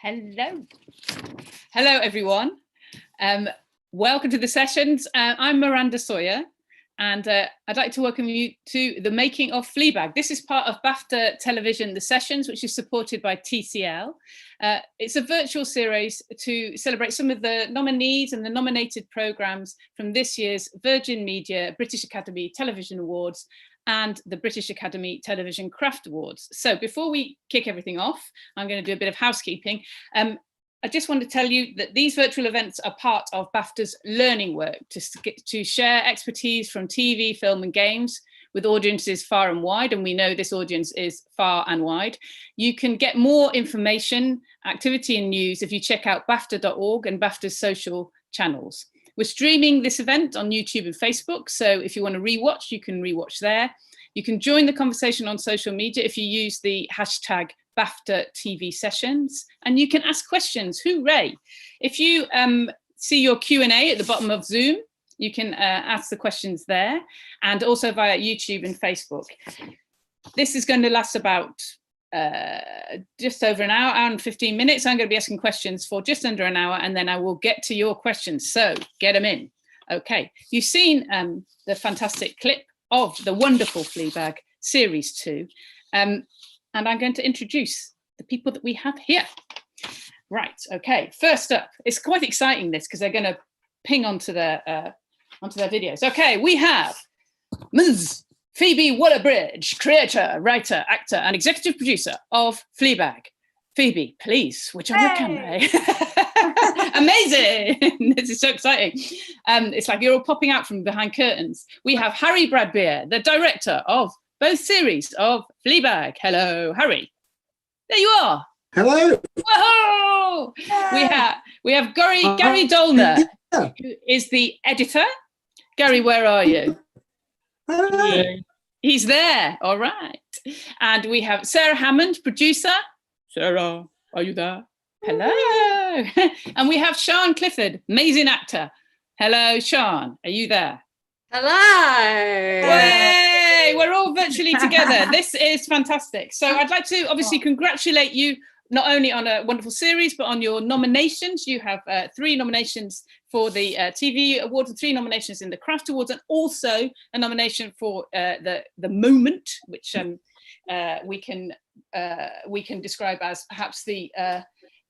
Hello. Hello, everyone. Welcome to the sessions. I'm Miranda Sawyer, and I'd like to welcome you to the making of Fleabag. This is part of BAFTA Television, The Sessions, which is supported by TCL. It's a virtual series to celebrate some of the nominees and the nominated programmes from this year's Virgin Media British Academy Television Awards and the British Academy Television Craft Awards. So before we kick everything off, I'm going to do a bit of housekeeping. I just want to tell you that these virtual events are part of BAFTA's learning work to share expertise from TV, film and games with audiences far and wide, and we know this audience is far and wide. You can get more information, activity and news if you check out BAFTA.org and BAFTA's social channels. We're streaming this event on YouTube and Facebook, so if you want to rewatch, you can rewatch there. You can join the conversation on social media if you use the hashtag BAFTA TV sessions, and you can ask questions. Hooray! If you see your Q&A at the bottom of Zoom, you can ask the questions there, and also via YouTube and Facebook. This is going to last about just over an hour and 15 minutes. I'm going to be asking questions for just under an hour, and then I will get to your questions. So get them in. Okay, you've seen the fantastic clip of the wonderful Fleabag Series 2. And I'm going to introduce the people that we have here. Right, okay, first up, it's quite exciting this because they're going to ping onto their videos. Okay, we have Ms. Phoebe Waller-Bridge, creator, writer, actor, and executive producer of Fleabag. Phoebe, please switch on your camera. Amazing! This is so exciting. It's like you're all popping out from behind curtains. We have Harry Bradbeer, the director of both series of Fleabag. Hello, Harry. There you are. Hello. Whoa! We have Gary Dollner, who is the editor. Gary, where are you? Hello. He's there. All right. And we have Sarah Hammond, producer. Sarah, are you there? Hello. And we have Sian Clifford, amazing actor. Hello, Sian. Are you there? Hello. Yay! We're all virtually together. This is fantastic. So I'd like to obviously congratulate you not only on a wonderful series, but on your nominations. You have 3 nominations for the TV Awards and 3 nominations in the Craft Awards, and also a nomination for the moment, which we can describe as perhaps the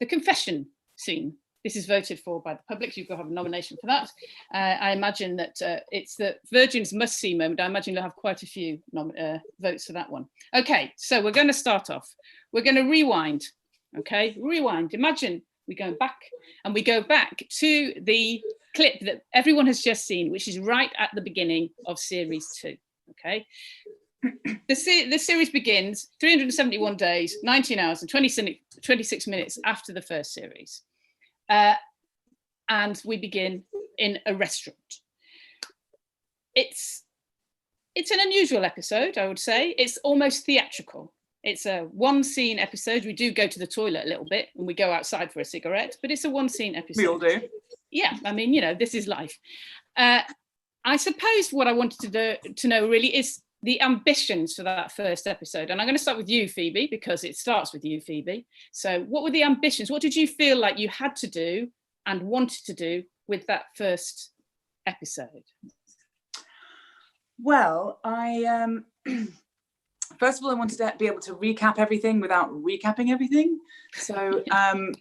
confession scene. This is voted for by the public. You've got to have a nomination for that. I imagine that it's the Virgin's must-see moment. I imagine you'll have quite a few votes for that one. Okay, so we're going to start off. We're going to rewind. Okay, rewind. Imagine we go back to the clip that everyone has just seen, which is right at the beginning of series 2. Okay. The series begins 371 days, 19 hours and 26 minutes after the first series. And we begin in a restaurant. It's an unusual episode, I would say. It's almost theatrical. It's a one-scene episode. We do go to the toilet a little bit and we go outside for a cigarette, but it's a one-scene episode. We all do. Yeah, I mean, you know, this is life. I suppose what I wanted to know really is the ambitions for that first episode. And I'm going to start with you, Phoebe, because it starts with you, Phoebe. So what were the ambitions? What did you feel like you had to do and wanted to do with that first episode? Well, first of all, I wanted to be able to recap everything without recapping everything. So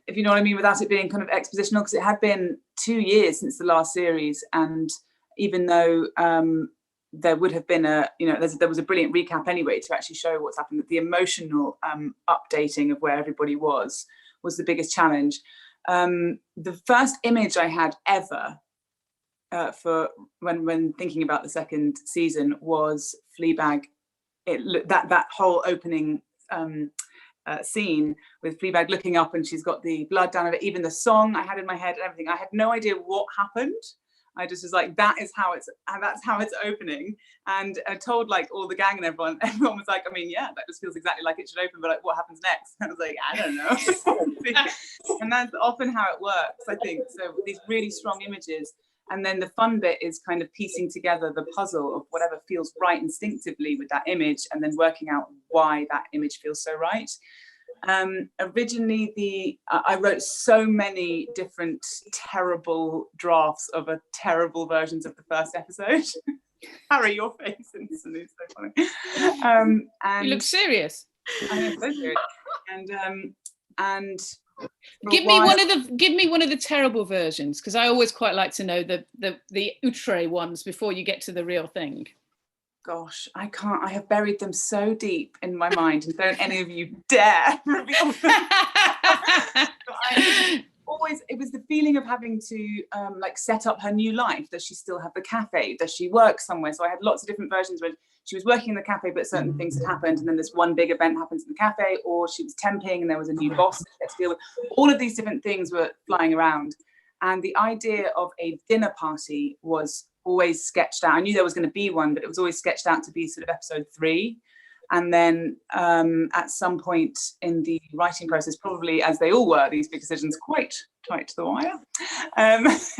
if you know what I mean, without it being kind of expositional, because it had been 2 years since the last series. And even though there would have been there was a brilliant recap anyway to actually show what's happened, the emotional updating of where everybody was the biggest challenge. The first image I had ever for when thinking about the second season was Fleabag. That whole opening scene with Fleabag looking up and she's got the blood down of it, even the song I had in my head and everything. I had no idea what happened. I just was like, that's how it's opening. And I told like all the gang and everyone was like, I mean, yeah, that just feels exactly like it should open, but like, what happens next? And I was like, I don't know. And that's often how it works, I think. So these really strong images. And then the fun bit is kind of piecing together the puzzle of whatever feels right instinctively with that image and then working out why that image feels so right. Originally, I wrote so many different terrible drafts of terrible versions of the first episode. Harry, your face instantly is so funny. And You look serious. I am so serious. And give me one of the terrible versions, because I always quite like to know the outre ones before you get to the real thing. Gosh, I can't. I have buried them so deep in my mind, and don't any of you dare reveal them. It was the feeling of having to like set up her new life. Does she still have the cafe? Does she work somewhere? So I had lots of different versions where she was working in the cafe, but certain things had happened, and then this one big event happens in the cafe, or she was temping and there was a new boss that she had to deal with. All of these different things were flying around, and the idea of a dinner party was always sketched out. I knew there was going to be one, but it was always sketched out to be sort of episode 3. And then at some point in the writing process, probably as they all were, these big decisions quite tight to the wire,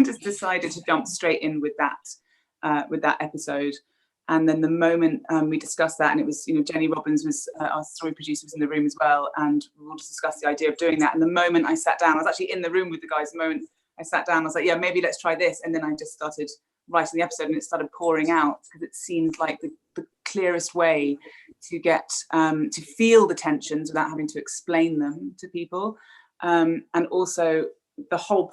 just decided to jump straight in with that episode. And then the moment we discussed that, and it was, Jenny Robbins was our story producer, was in the room as well, and we all just discussed the idea of doing that. And the moment I sat down, I was actually in the room with the guys. The moment I sat down, I was like, yeah, maybe let's try this. And then I just started writing the episode, and it started pouring out, because it seemed like the clearest way to get to feel the tensions without having to explain them to people, and also the whole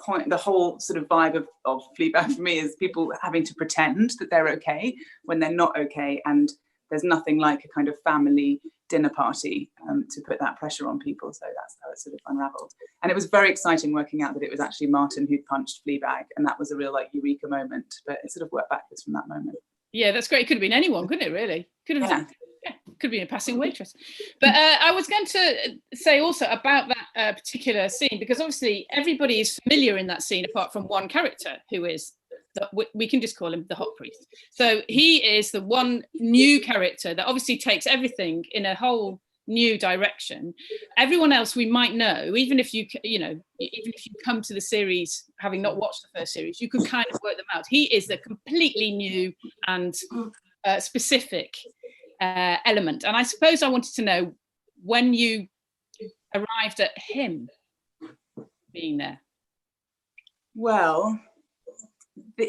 sort of vibe of Fleabag for me is people having to pretend that they're okay when they're not okay, and there's nothing like a kind of family dinner party to put that pressure on people. So that's how it sort of unraveled. And it was very exciting working out that it was actually Martin who'd punched Fleabag, and that was a real like eureka moment, but it sort of worked backwards from that moment. Yeah, that's great. It could have been anyone, couldn't it, really? Could have could have been a passing waitress. But I was going to say also about that particular scene, because obviously everybody is familiar in that scene apart from one character, who is we can just call him the hot priest. So he is the one new character that obviously takes everything in a whole new direction. Everyone else we might know, even if you come to the series having not watched the first series, you could kind of work them out. He is a completely new and specific element. And I suppose I wanted to know when you arrived at him being there. Well,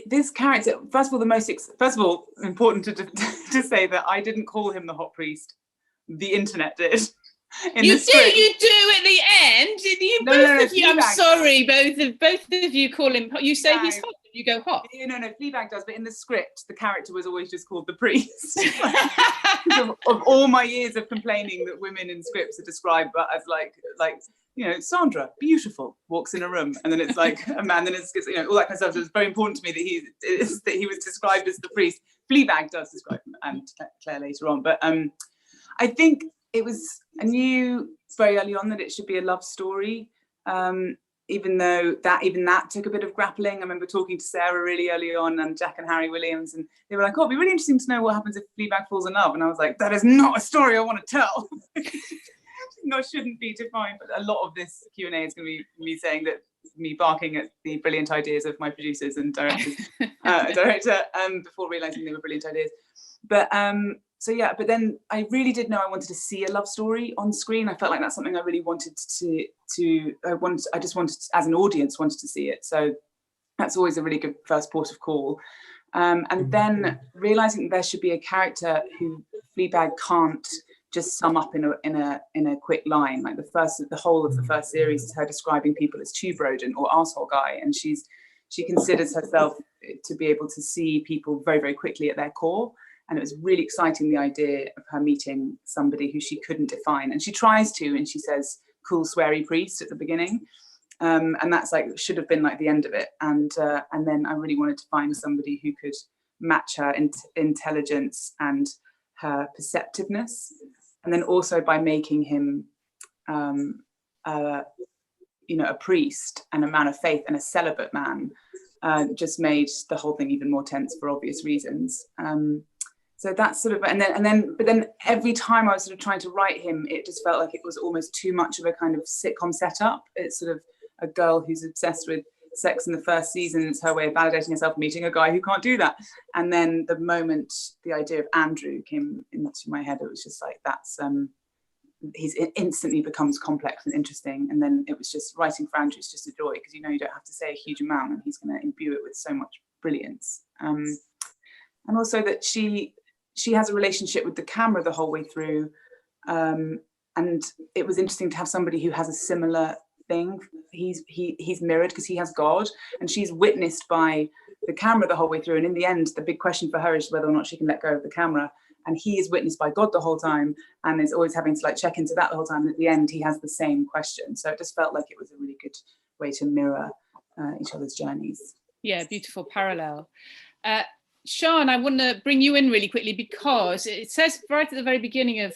this character, first of all, important to say that I didn't call him the hot priest. The internet did. You do at the end. I'm sorry, both of you call him. You say he's hot. You go hot. No, Fleabag does, but in the script, the character was always just called the priest. of all my years of complaining that women in scripts are described as like Sandra, beautiful, walks in a room, and then it's like a man, then it's all that kind of stuff. So it's very important to me that he was described as the priest. Fleabag does describe him, and Claire later on, but I think I knew very early on that it should be a love story, even though that took a bit of grappling. I remember talking to Sarah really early on, and Jack and Harry Williams, and they were like, it'd be really interesting to know what happens if Fleabag falls in love. And I was like, that is not a story I want to tell. No, shouldn't be defined. But a lot of this Q&A is going to be me saying that, me barking at the brilliant ideas of my producers and director before realising they were brilliant ideas. But but then I really did know I wanted to see a love story on screen. I felt like that's something I really wanted I just wanted, as an audience, wanted to see it. So that's always a really good first port of call. And then realising that there should be a character who Fleabag can't just sum up in a quick line. Like the whole of the first series is her describing people as tube rodent or arsehole guy, and she considers herself to be able to see people very, very quickly at their core. And it was really exciting, the idea of her meeting somebody who she couldn't define. And she tries to, and she says, cool, sweary priest at the beginning. And that's should have been the end of it. And then I really wanted to find somebody who could match her intelligence and her perceptiveness. And then also by making him, a priest and a man of faith and a celibate man, just made the whole thing even more tense for obvious reasons. So that's sort of, but then every time I was sort of trying to write him, it just felt like it was almost too much of a kind of sitcom setup. It's sort of a girl who's obsessed with sex in the first season. It's her way of validating herself, meeting a guy who can't do that. And then the moment the idea of Andrew came into my head, it was just like, instantly becomes complex and interesting. And then it was just writing for Andrew is just a joy, because you don't have to say a huge amount, and he's going to imbue it with so much brilliance. And also that she has a relationship with the camera the whole way through. And it was interesting to have somebody who has a similar thing. He's mirrored because he has God, and she's witnessed by the camera the whole way through. And in the end, the big question for her is whether or not she can let go of the camera. And he is witnessed by God the whole time, and is always having to like check into that the whole time. And at the end, he has the same question. So it just felt like it was a really good way to mirror each other's journeys. Yeah, beautiful parallel. Sian, I want to bring you in really quickly, because it says right at the very beginning of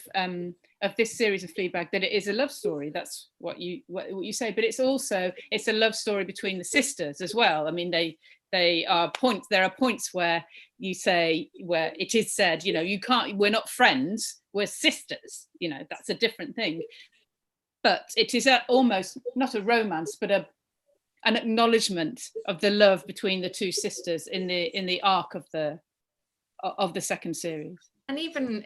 this series of Fleabag that it is a love story. That's what you say, but it's a love story between the sisters as well. I mean, there are points where you say, where it is said, we're not friends, we're sisters, that's a different thing. But it is almost not a romance, but an acknowledgement of the love between the two sisters in the arc of the second series. And even,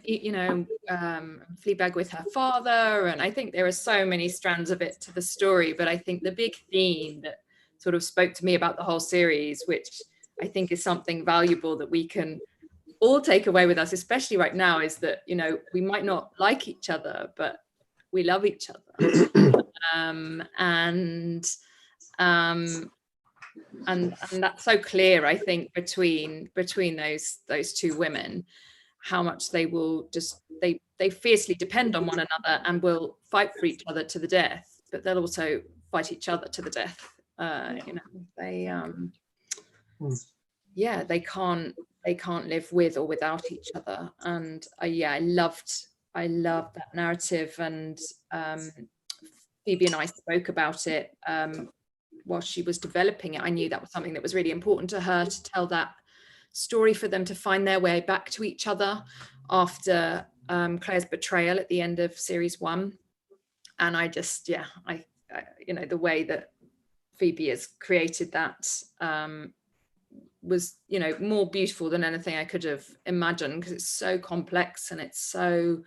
Fleabag with her father, and I think there are so many strands of it to the story, but I think the big theme that sort of spoke to me about the whole series, which I think is something valuable that we can all take away with us, especially right now, is that, we might not like each other, but we love each other. And that's so clear, I think, between those two women, how much they will just they fiercely depend on one another and will fight for each other to the death, but they'll also fight each other to the death. They can't live with or without each other. And I loved that narrative. And Phoebe and I spoke about it while she was developing it. I knew that was something that was really important to her, to tell that story, for them to find their way back to each other after Claire's betrayal at the end of series 1. And I just, the way that Phoebe has created that was, more beautiful than anything I could have imagined, because it's so complex and it's so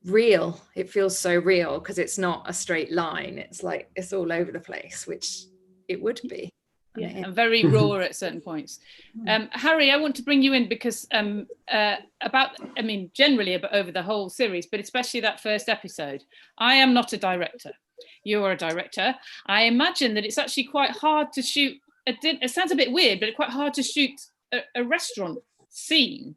real. It feels so real because it's not a straight line. It's like it's all over the place, which it would be. Yeah, and very raw at certain points. Harry, I want to bring you in because generally over the whole series, but especially that first episode. I am not a director. You're a director. I imagine that it's actually quite hard to shoot. It sounds a bit weird, but it's quite hard to shoot a restaurant scene,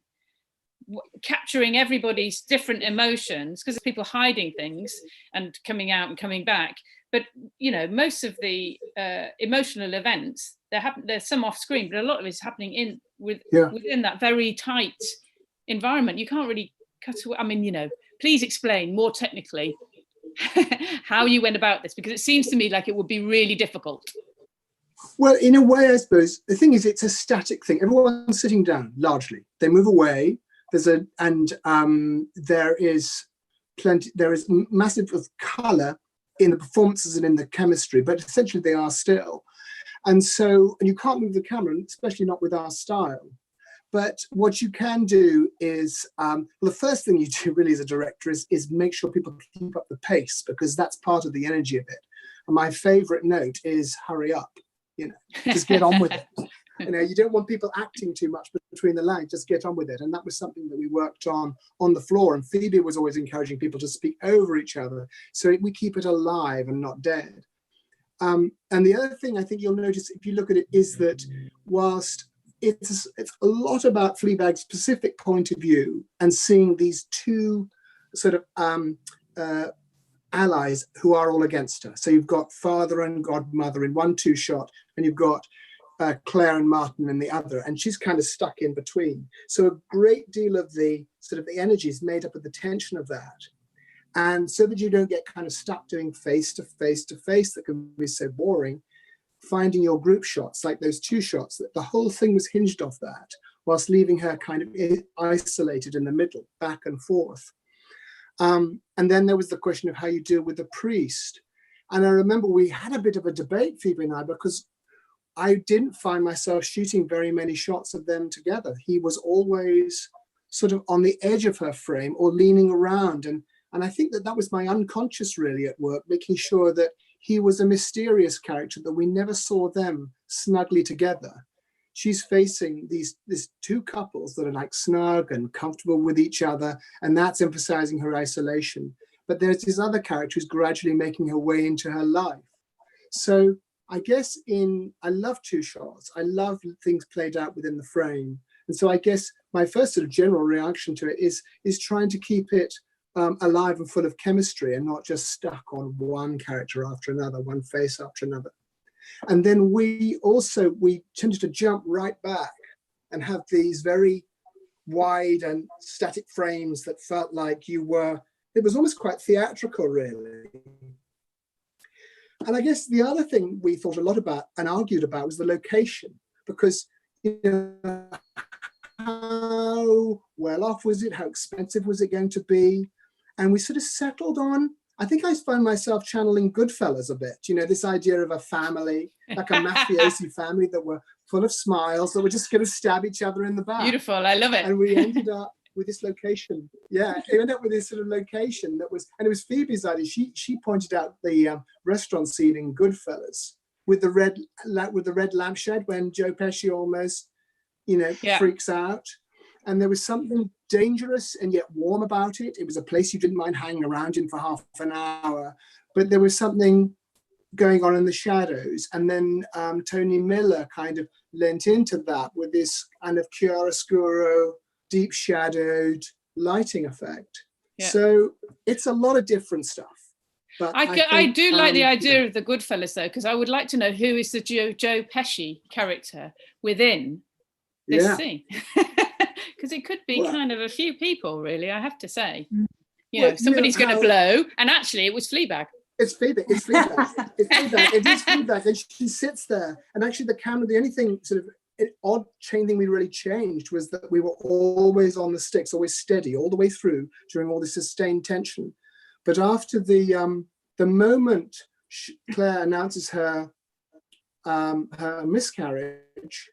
capturing everybody's different emotions, because people hiding things and coming out and coming back. But most of the emotional events, there's some off screen, but a lot of it's happening within that very tight environment. You can't really cut away. Please explain more technically how you went about this, because it seems to me like it would be really difficult. Well, in a way, I suppose the thing is, it's a static thing. Everyone's sitting down largely. They move away. There is massive of colour in the performances and in the chemistry, but essentially they are still. And you can't move the camera, especially not with our style. But what you can do is, the first thing you do really as a director is make sure people keep up the pace, because that's part of the energy of it. And my favourite note is hurry up, just get on with it. You don't want people acting too much between the lines, just get on with it. And that was something that we worked on the floor. And Phoebe was always encouraging people to speak over each other, so we keep it alive and not dead. And the other thing I think you'll notice if you look at it is that whilst it's a lot about Fleabag's specific point of view and seeing these two sort of allies who are all against her. So you've got father and godmother in one shot, and you've got Claire and Martin in the other, and she's kind of stuck in between. So a great deal of the sort of the energy is made up of the tension of that. And so that you don't get kind of stuck doing face to face to face, that can be so boring, finding your group shots, like those 2 shots, that the whole thing was hinged off that, whilst leaving her kind of isolated in the middle, back and forth. And then there was the question of how you deal with the priest. And I remember we had a bit of a debate, Phoebe and I, because I didn't find myself shooting very many shots of them together. He was always sort of on the edge of her frame or leaning around. And And I think that that was my unconscious really at work, making sure that he was a mysterious character, that we never saw them snugly together. She's facing these two couples that are like snug and comfortable with each other, and that's emphasizing her isolation. But there's this other character who's gradually making her way into her life. So I guess I love two shots. I love things played out within the frame. And so I guess my first sort of general reaction to it is trying to keep it alive and full of chemistry and not just stuck on one character after another, one face after another. And then we tended to jump right back and have these very wide and static frames that felt like it was almost quite theatrical, really. And I guess the other thing we thought a lot about and argued about was the location, because, how well off was it? How expensive was it going to be? And we sort of settled on, I think I found myself channeling Goodfellas a bit, this idea of a family, like a mafiosi family that were full of smiles, that were just going to stab each other in the back. Beautiful, I love it. And we ended up with this location. Yeah, it ended up with this sort of location and it was Phoebe's idea. She pointed out the restaurant scene in Goodfellas with the red lampshade when Joe Pesci almost, freaks out. And there was something dangerous and yet warm about it. It was a place you didn't mind hanging around in for half an hour, but there was something going on in the shadows. And then Tony Miller kind of lent into that with this kind of chiaroscuro, deep shadowed lighting effect. Yeah. So it's a lot of different stuff. But I do like the idea of the Goodfellas though, because I would like to know who is the Joe Pesci character within this scene. Because it could be kind of a few people, really, I have to say. Somebody's going to blow, and actually it was Fleabag. It's Phoebe. It's Fleabag. It is Fleabag, and she sits there. And actually, the camera, the only thing sort of odd thing we really changed was that we were always on the sticks, always steady all the way through during all the sustained tension. But after the moment Claire announces her miscarriage,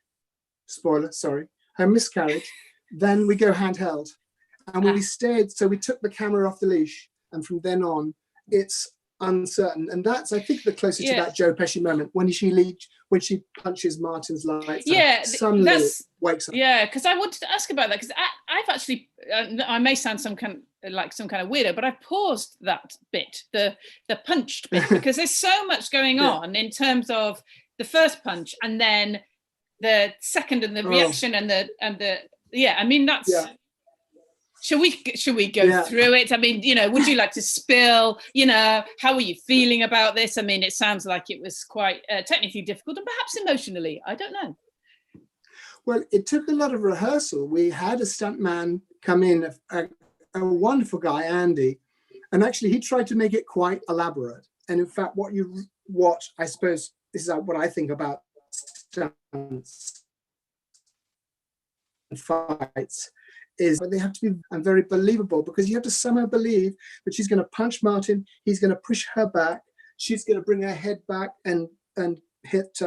her miscarriage, then we go handheld, and we stayed. So we took the camera off the leash, and from then on, it's uncertain. And that's, I think, the closest to that Joe Pesci moment when she punches Martin's lights. Suddenly wakes up. Yeah, because I wanted to ask about that, because I've actually, I may sound some kind of weirdo, but I paused that bit, the punched bit, because there's so much going on in terms of the first punch and then the second and the reaction and the I mean, that's should we go through it? I mean, would you like to spill, how are you feeling about this? I mean, it sounds like it was quite technically difficult and perhaps emotionally, I don't know. Well, it took a lot of rehearsal. We had a stuntman come in, a wonderful guy, Andy, and actually he tried to make it quite elaborate. And in fact, what I suppose, this is what I think about stunts and fights, is they have to be very believable, because you have to somehow believe that she's going to punch Martin, he's going to push her back, she's going to bring her head back and hit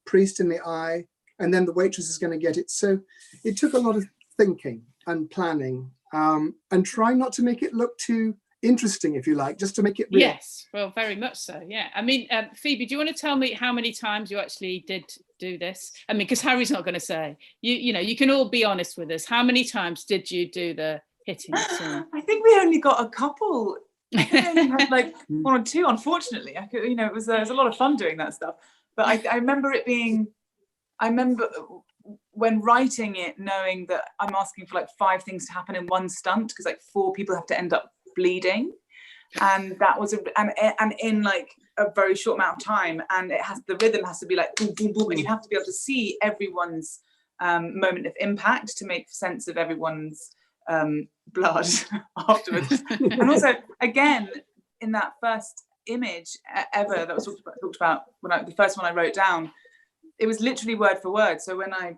Priest in the eye, and then the waitress is going to get it. So it took a lot of thinking and planning, and trying not to make it look too interesting, if you like, just to make it real. Yes, well, very much so, yeah. I mean, Phoebe, do you want to tell me how many times you actually did do this? I mean, because Harry's not going to say. You can all be honest with us. How many times did you do the hitting scene? I think we only got a couple. I think we only had like one or two, unfortunately. It was a lot of fun doing that stuff. But I remember it being, when writing it, knowing that I'm asking for like 5 things to happen in one stunt, because like 4 people have to end up bleeding, and that was and in like a very short amount of time, and the rhythm has to be like boom boom boom, and you have to be able to see everyone's moment of impact to make sense of everyone's blood afterwards. And also, again, in that first image ever that was talked about when the first one I wrote down, it was literally word for word. So when I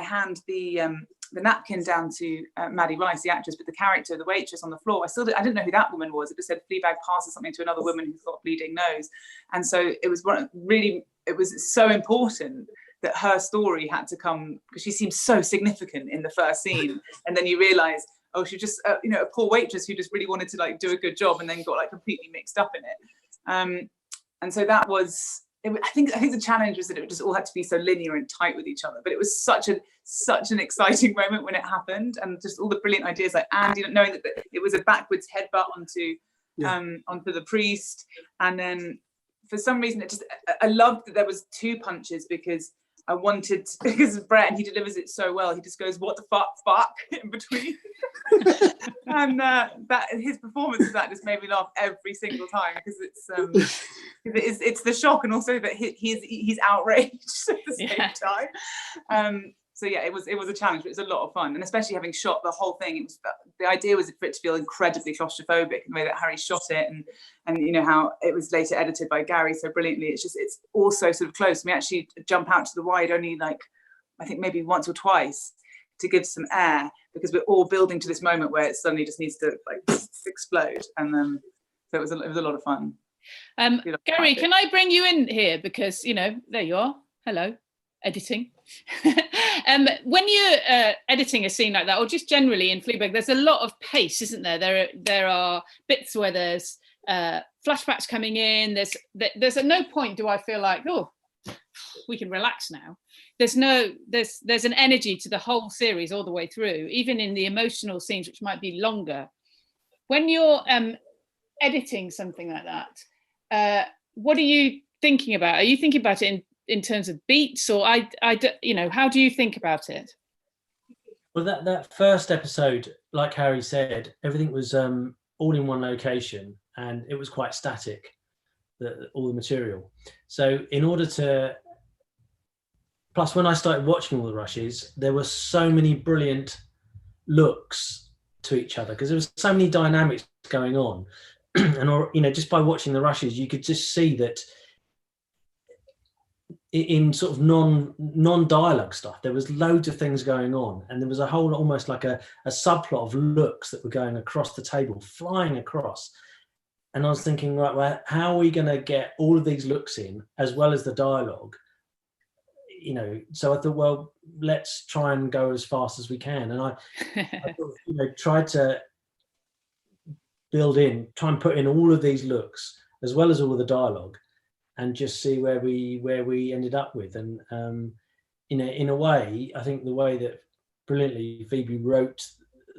hand the napkin down to Maddie Rice, the actress, but the character, the waitress on the floor, I didn't know who that woman was. It just said Fleabag passes something to another woman who's got a bleeding nose. And so it was so important that her story had to come, because she seems so significant in the first scene. And then you realise, oh, she's just you know, a poor waitress who just really wanted to like do a good job and then got like completely mixed up in it. And so that was, I think the challenge was that it just all had to be so linear and tight with each other, but it was such an exciting moment when it happened, and just all the brilliant ideas, like Andy knowing that it was a backwards headbutt onto the priest, and then for some reason I loved that there was 2 punches, because of Brett, and he delivers it so well. He just goes, "What the fuck," in between. And that his performance of that just made me laugh every single time, because it's the shock, and also that he's outraged at the same time. So yeah, it was a challenge, but it was a lot of fun, and especially having shot the whole thing. The idea was for it to feel incredibly claustrophobic in the way that Harry shot it, and you know how it was later edited by Gary so brilliantly. It's also sort of close. We actually jump out to the wide only like, I think maybe once or twice, to give some air, because we're all building to this moment where it suddenly just needs to like explode. And so it was a lot of fun. Gary, can I bring you in here, because you know, there you are. Hello, editing. When you're editing a scene like that, or just generally in Fleabag, there's a lot of pace, isn't there? There are bits where there's flashbacks coming in. There's at no point do I feel like, oh, we can relax now. There's an energy to the whole series all the way through, even in the emotional scenes, which might be longer. When you're editing something like that, what are you thinking about? Are you thinking about it in terms of beats, or you know, how do you think about it? Well, that first episode, like Harry said, everything was all in one location, and it was quite static, all the material. So in order to, plus when I started watching all the rushes, there were so many brilliant looks to each other, because there was so many dynamics going on. And you know, just by watching the rushes, you could just see that in sort of non-dialogue stuff, there was loads of things going on, and there was a whole, almost like a subplot of looks that were going across the table, flying across. And I was thinking, right, well, how are we going to get all of these looks in, as well as the dialogue? You know, so I thought, well, let's try and go as fast as we can. And I thought, you know, tried to try and put in all of these looks, as well as all of the dialogue, and just see where we ended up with. And in a way, I think the way that brilliantly Phoebe wrote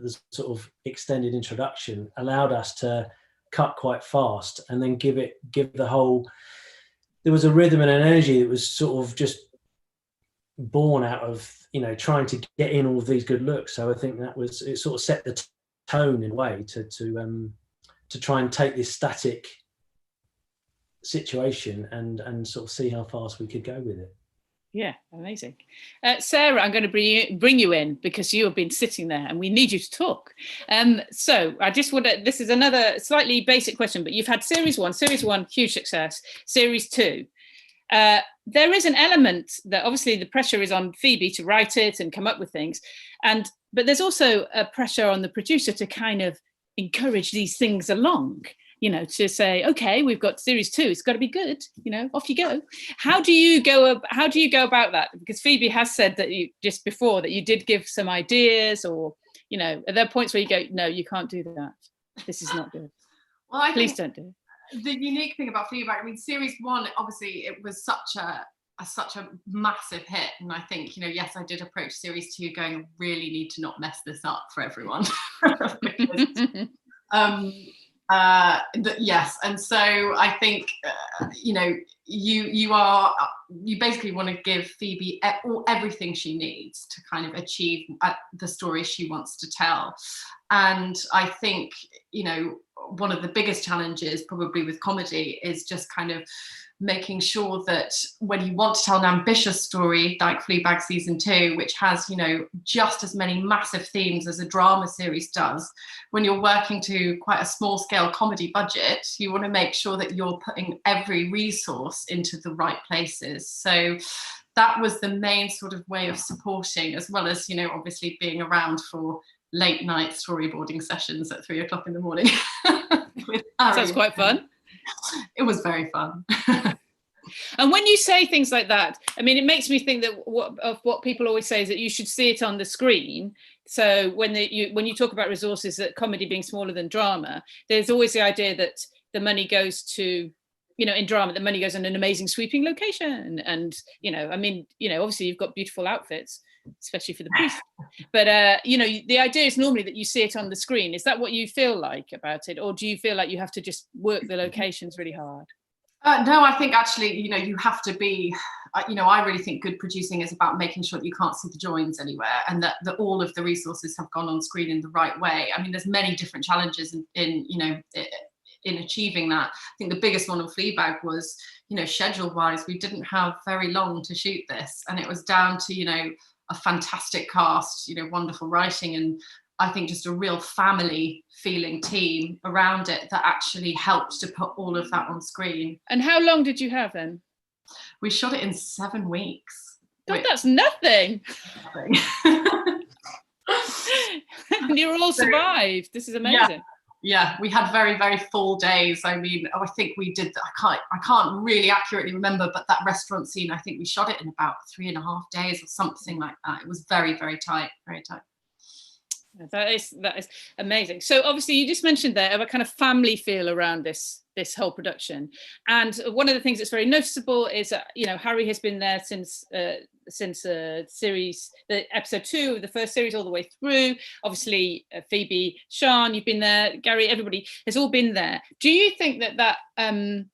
the sort of extended introduction allowed us to cut quite fast, and then give the whole, there was a rhythm and an energy that was sort of just born out of, you know, trying to get in all of these good looks. So I think it sort of set the tone in a way to try and take this static situation and sort of see how fast we could go with it. Yeah, amazing. Sarah, I'm going to bring you in, because you have been sitting there and we need you to talk. So I just want to, this is another slightly basic question, but you've had series one, huge success, series 2. There is an element that obviously the pressure is on Phoebe to write it and come up with things, but there's also a pressure on the producer to kind of encourage these things along, you know, to say, okay, we've got series 2, it's got to be good, you know, off you go. How do you go about that? Because Phoebe has said that you just before that you did give some ideas, or, you know, are there points where you go, no, you can't do that, this is not good? Well, please don't do it. The unique thing about Fleabag, I mean, series 1, obviously it was such a massive hit, and I think, you know, yes, I did approach series 2 going, I really need to not mess this up for everyone. Yes, and so I think you know, you basically want to give Phoebe everything she needs to kind of achieve the story she wants to tell. And I think, you know, one of the biggest challenges probably with comedy is just kind of making sure that when you want to tell an ambitious story like Fleabag season 2, which has, you know, just as many massive themes as a drama series does, when you're working to quite a small scale comedy budget, you want to make sure that you're putting every resource into the right places. So that was the main sort of way of supporting, as well as, you know, obviously being around for late night storyboarding sessions at 3 o'clock in the morning. Sounds quite fun. It was very fun. And when you say things like that, I mean, it makes me think that what people always say is that you should see it on the screen. So when you talk about resources, that comedy being smaller than drama, there's always the idea that the money goes to, in drama, the money goes on an amazing sweeping location. And, obviously you've got beautiful outfits, especially for the priest. But, the idea is normally that you see it on the screen. Is that what you feel like about it? Or do you feel like you have to just work the locations really hard? No, I think actually, you have to be, I really think good producing is about making sure that you can't see the joins anywhere, and that all of the resources have gone on screen in the right way. I mean, there's many different challenges in achieving that. I think the biggest one on Fleabag was, schedule-wise, we didn't have very long to shoot this, and it was down to, a fantastic cast, wonderful writing, and I think just a real family feeling team around it that actually helped to put all of that on screen. And how long did you have then? We shot it in 7 weeks. God, that's nothing. And you all survived. This is amazing. Yeah, we had very, very full days. I mean, I think we did, I can't really accurately remember, but that restaurant scene, I think we shot it in about 3.5 days or something like that. It was very, very tight, very tight. That is amazing. So obviously you just mentioned there a kind of family feel around this whole production, and one of the things that's very noticeable is Harry has been there since series, the episode 2 of the first series, all the way through. Obviously Phoebe, Sian, you've been there, Gary, everybody has all been there. Do you think that in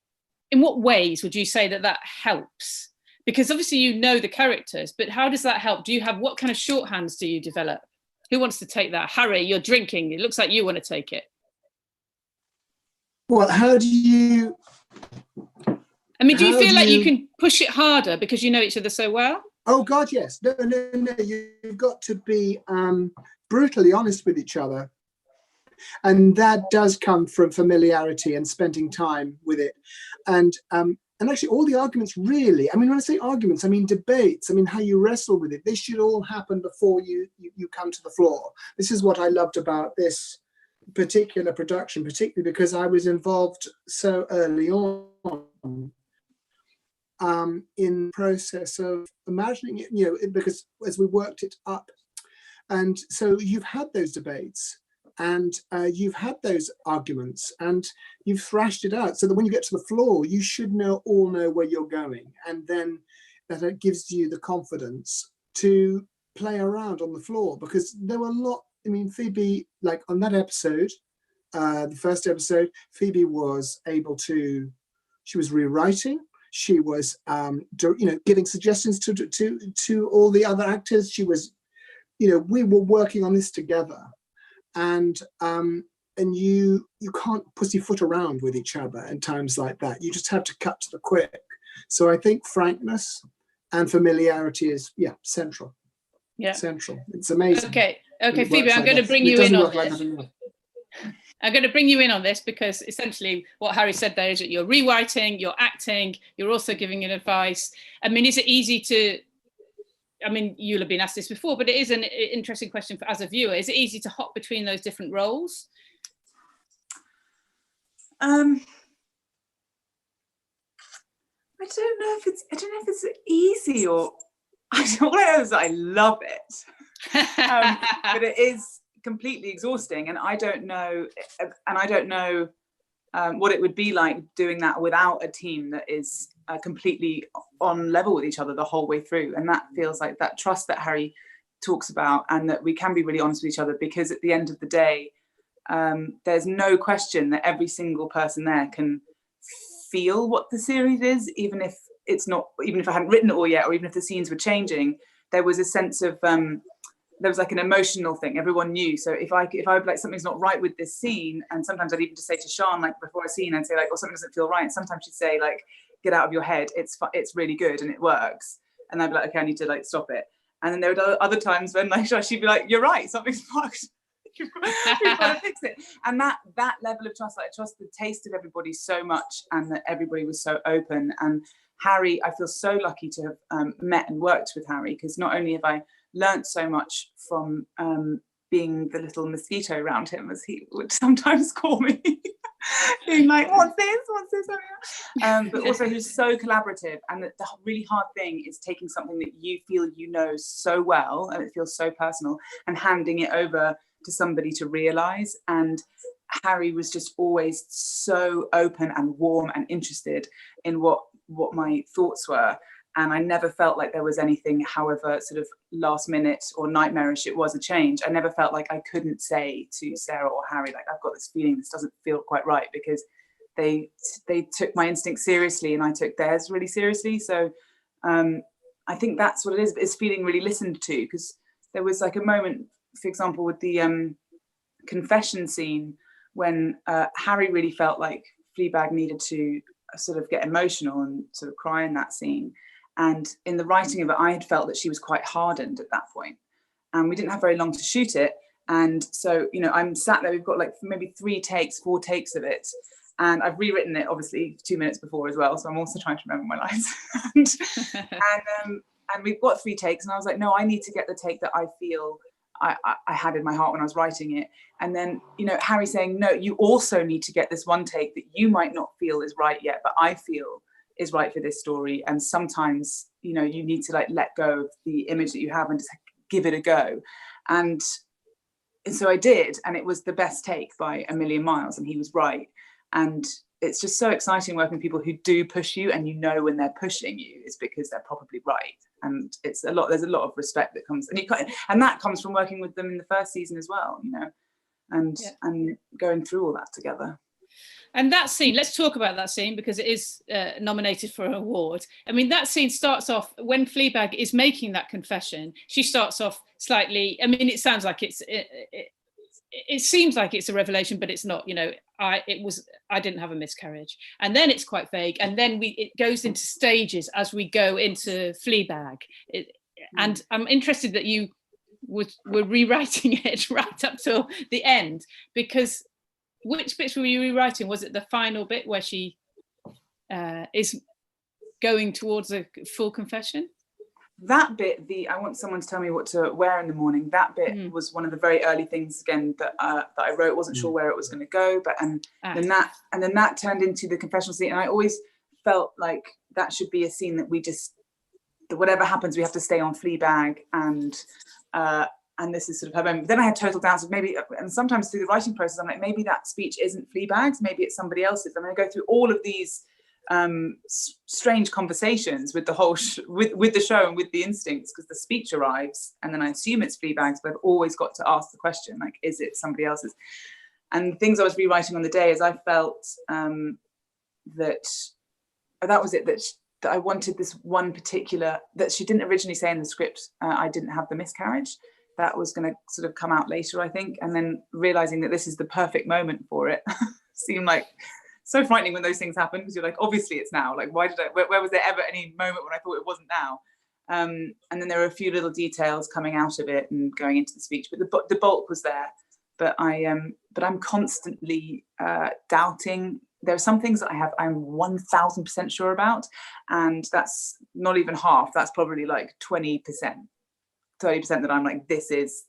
what ways would you say that helps? Because obviously the characters, but how does that help? What kind of shorthands do you develop? Who wants to take that? Harry, you're drinking. It looks like you want to take it. Well, how do you... I mean, do you feel like you can push it harder because you know each other so well? Oh, God, yes. No. You've got to be brutally honest with each other. And that does come from familiarity and spending time with it. And actually all the arguments really, I mean, when I say arguments, I mean debates, I mean how you wrestle with it. This should all happen before you come to the floor. This is what I loved about this particular production, particularly because I was involved so early on in the process of imagining it, because as we worked it up. And so you've had those debates, and you've had those arguments, and you've thrashed it out so that when you get to the floor, you should all know where you're going. And then that gives you the confidence to play around on the floor, because there were a lot. I mean, Phoebe, like on that episode, the first episode, Phoebe was able to, she was rewriting. She was, giving suggestions to all the other actors. She was, we were working on this together. And you can't pussyfoot around with each other in times like that. You just have to cut to the quick. So I think frankness and familiarity is central. Yeah, central. It's amazing. Okay, Phoebe, I'm going to bring you in on this. I'm going to bring you in on this because essentially what Harry said there is that you're rewriting, you're acting, you're also giving an advice. I mean, is it easy to? I mean, you'll have been asked this before, but it is an interesting question as a viewer. Is it easy to hop between those different roles? I don't know if it's easy, or all I know is that I love it, but it is completely exhausting, and I don't know what it would be like doing that without a team that is completely on level with each other the whole way through. And that feels like that trust that Harry talks about, and that we can be really honest with each other, because at the end of the day, there's no question that every single person there can feel what the series is, even if I hadn't written it all yet, or even if the scenes were changing. There was a sense of there was like an emotional thing. Everyone knew. So if I would like, something's not right with this scene, and sometimes I'd even just say to Sian, like before a scene, I'd say like, something doesn't feel right. And sometimes she'd say like, get out of your head. It's really good and it works. And I'd be like, okay, I need to like stop it. And then there were other times when like she'd be like, you're right, something's fucked. We've got to fix it. And that level of trust, like I trust the taste of everybody so much, and that everybody was so open. And Harry, I feel so lucky to have met and worked with Harry, because not only have I learnt so much from being the little mosquito around him, as he would sometimes call me, being like, what's this? But also who's so collaborative. And the really hard thing is taking something that you feel you know so well, and it feels so personal, and handing it over to somebody to realise. And Harry was just always so open and warm and interested in what my thoughts were. And I never felt like there was anything, however sort of last minute or nightmarish it was a change, I never felt like I couldn't say to Sarah or Harry, like, I've got this feeling this doesn't feel quite right, because they took my instincts seriously and I took theirs really seriously. So I think that's what it is feeling really listened to. Because there was like a moment, for example, with the confession scene, when Harry really felt like Fleabag needed to sort of get emotional and sort of cry in that scene. And in the writing of it, I had felt that she was quite hardened at that point. And we didn't have very long to shoot it. And so, you know, I'm sat there, we've got like maybe 4 takes of it. And I've rewritten it, obviously, 2 minutes before as well. So I'm also trying to remember my lines. and we've got 3 takes. And I was like, no, I need to get the take that I feel I had in my heart when I was writing it. And then, you know, Harry saying, no, you also need to get this one take that you might not feel is right yet, but I feel is right for this story. And sometimes, you know, you need to like let go of the image that you have and just give it a go. And so I did, and it was the best take by a million miles, and he was right. And it's just so exciting working with people who do push you, and you know when they're pushing you it's because they're probably right. And it's a lot, there's a lot of respect that comes, and that comes from working with them in the first season as well, you know, and going through all that together. And that scene, let's talk about that scene, because it is nominated for an award. I mean, that scene starts off when Fleabag is making that confession. She starts off slightly, I mean, it sounds like it seems like it's a revelation, but it's not. You know, I didn't have a miscarriage, and then it's quite vague, and then it goes into stages as we go into Fleabag. And I'm interested that you were rewriting it right up till the end, because which bits were you rewriting? Was it the final bit where she is going towards a full confession? That bit, I want someone to tell me what to wear in the morning. That bit was one of the very early things again that I wrote. Wasn't sure where it was going to go, but then that turned into the confessional scene. And I always felt like that should be a scene that that whatever happens, we have to stay on Fleabag, and this is sort of her moment. Then I had total doubts of maybe, and sometimes through the writing process, I'm like, maybe that speech isn't Fleabag's, maybe it's somebody else's. I'm going to go through all of these strange conversations with the whole with the show and with the instincts, because the speech arrives and then I assume it's Fleabag's, but I've always got to ask the question, like, is it somebody else's? And things I was rewriting on the day is I felt that was it, that I wanted this one particular, that she didn't originally say in the script, I didn't have the miscarriage. That was going to sort of come out later, I think. And then realizing that this is the perfect moment for it seemed like so frightening when those things happen, because you're like, obviously it's now. Like, where was there ever any moment when I thought it wasn't now? And then there were a few little details coming out of it and going into the speech, but the bulk was there. But I'm constantly doubting. There are some things that I'm 1000% sure about, and that's not even half. That's probably like 20%, 30% that I'm like, this is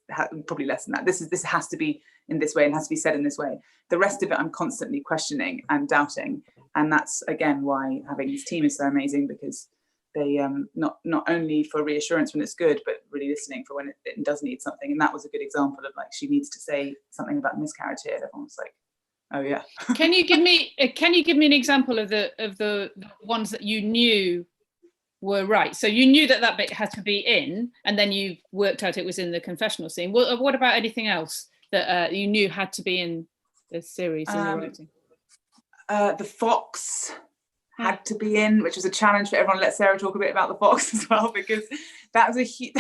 probably less than that. This has to be in this way and has to be said in this way. The rest of it I'm constantly questioning and doubting, and that's again why having this team is so amazing, because they not only for reassurance when it's good, but really listening for when it does need something. And that was a good example of like, she needs to say something about miscarriage here. Everyone was like, oh yeah. Can you give me an example of the ones that you knew were right? So you knew that bit had to be in, and then you worked out it was in the confessional scene. What about anything else that you knew had to be in the series in the writing? The fox had to be in, which was a challenge for everyone. Let Sarah talk a bit about the fox as well, because that was a huge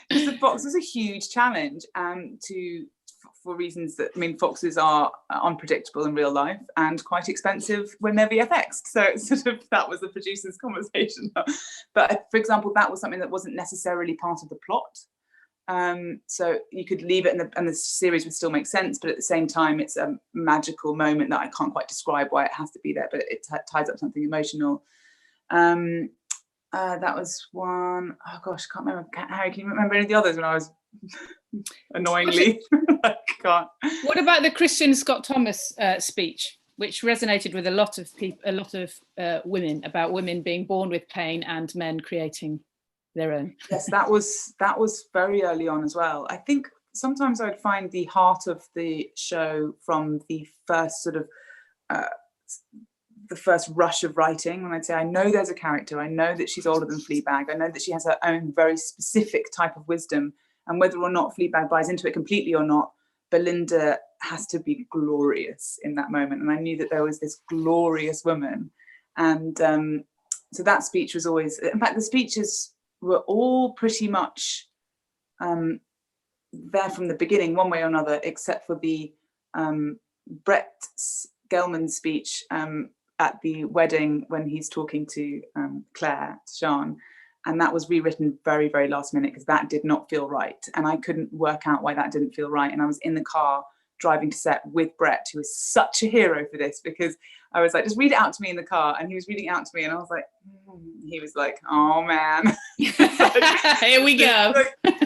because the fox was a huge challenge for reasons that, I mean, foxes are unpredictable in real life and quite expensive when they're VFX'd. So it's sort of, that was the producer's conversation. But for example, that was something that wasn't necessarily part of the plot. So you could leave it and the series would still make sense, but at the same time, it's a magical moment that I can't quite describe why it has to be there, but it ties up something emotional. That was one. Oh gosh, I can't remember. Harry, can you remember any of the others when I was annoyingly. I can't. What about the Christian Scott Thomas speech, which resonated with a lot of people, a lot of women, about women being born with pain and men creating their own? Yes, that was very early on as well. I think sometimes I'd find the heart of the show from the first sort of the first rush of writing, when I'd say, I know there's a character, I know that she's older than Fleabag, I know that she has her own very specific type of wisdom, and whether or not Fleabag buys into it completely or not, Belinda has to be glorious in that moment. And I knew that there was this glorious woman. And so that speech was always, in fact, the speeches were all pretty much there from the beginning, one way or another, except for the Brett Gelman's speech at the wedding when he's talking to Claire, Sian, and that was rewritten very, very last minute because that did not feel right, and I couldn't work out why that didn't feel right. And I was in the car driving to set with Brett, who is such a hero for this, because I was like, just read it out to me in the car, and he was reading it out to me, and I was like, he was like, oh man. Like, here we go.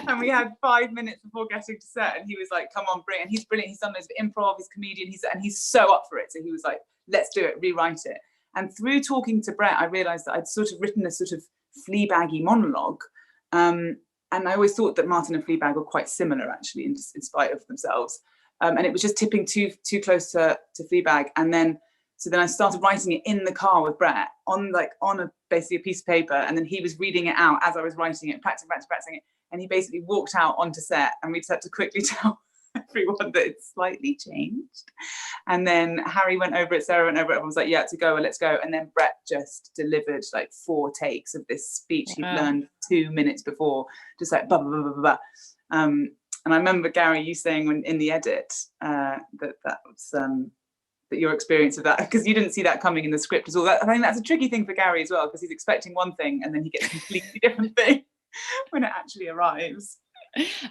And we had 5 minutes before getting to set, and he was like, come on, brilliant. And he's brilliant, he's done loads of improv, he's a comedian, he's so up for it. So he was like, let's do it, rewrite it. And through talking to Brett, I realized that I'd sort of written a sort of Fleabaggy monologue, and I always thought that Martin and Fleabag were quite similar, actually, in spite of themselves, and it was just tipping too close to Fleabag. And then so then I started writing it in the car with Brett on basically a piece of paper, and then he was reading it out as I was writing it, practicing it, and he basically walked out onto set, and we just had to quickly tell everyone that it's slightly changed. And then Harry went over it, Sarah went over it, everyone was like, yeah, to go, let's go. And then Brett just delivered like 4 takes of this speech he'd learned 2 minutes before, just like blah, blah, blah, blah, blah. And I remember, Gary, you saying when in the edit that was that your experience of that, because you didn't see that coming in the script as well. I think that's a tricky thing for Gary as well, because he's expecting one thing and then he gets a completely different thing when it actually arrives.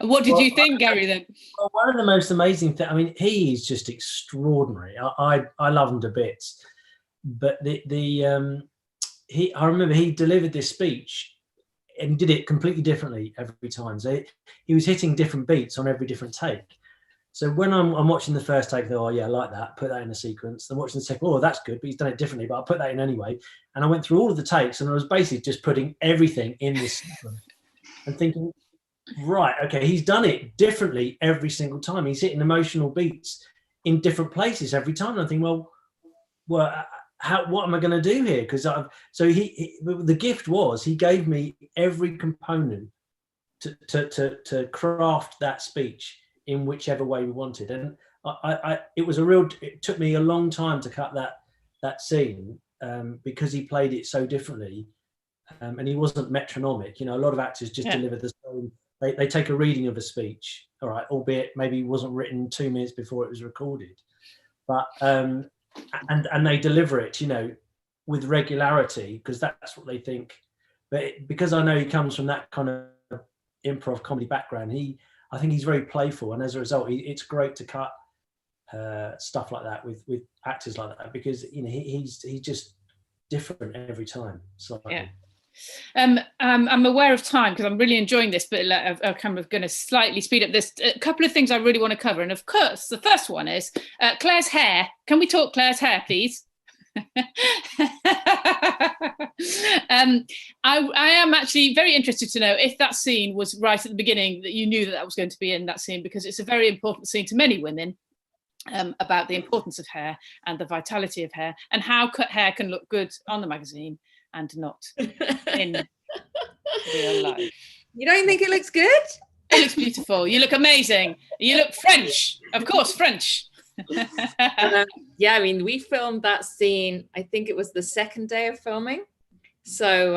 What did you think, Gary, then? Well, one of the most amazing things, I mean, he is just extraordinary. I love him to bits. But I remember he delivered this speech and did it completely differently every time. So he was hitting different beats on every different take. So when I'm watching the first take, oh yeah, I like that, put that in a sequence. Then watching the second, oh, that's good, but he's done it differently, but I'll put that in anyway. And I went through all of the takes, and I was basically just putting everything in this sequence and thinking, right, okay, he's done it differently every single time. He's hitting emotional beats in different places every time. And I think, well, what am I going to do here? Because the gift was he gave me every component to craft that speech in whichever way we wanted. And it took me a long time to cut that scene because he played it so differently, and he wasn't metronomic. You know, a lot of actors just deliver the same. They take a reading of a speech, all right, albeit maybe it wasn't written 2 minutes before it was recorded, but and they deliver it, you know, with regularity, because that's what they think. But because I know he comes from that kind of improv comedy background, I think he's very playful, and as a result, it's great to cut stuff like that with actors like that, because you know he's just different every time. Slightly. Yeah. I'm aware of time because I'm really enjoying this, but I'm kind of going to slightly speed up this. A couple of things I really want to cover, and of course, the first one is Claire's hair. Can we talk Claire's hair, please? I am actually very interested to know if that scene was right at the beginning, that you knew that was going to be in that scene, because it's a very important scene to many women, about the importance of hair and the vitality of hair, and how hair can look good on the magazine and not in real life. You don't think it looks good? It looks beautiful. You look amazing. You look French, of course, French. Yeah, I mean, we filmed that scene, I think it was the second day of filming. So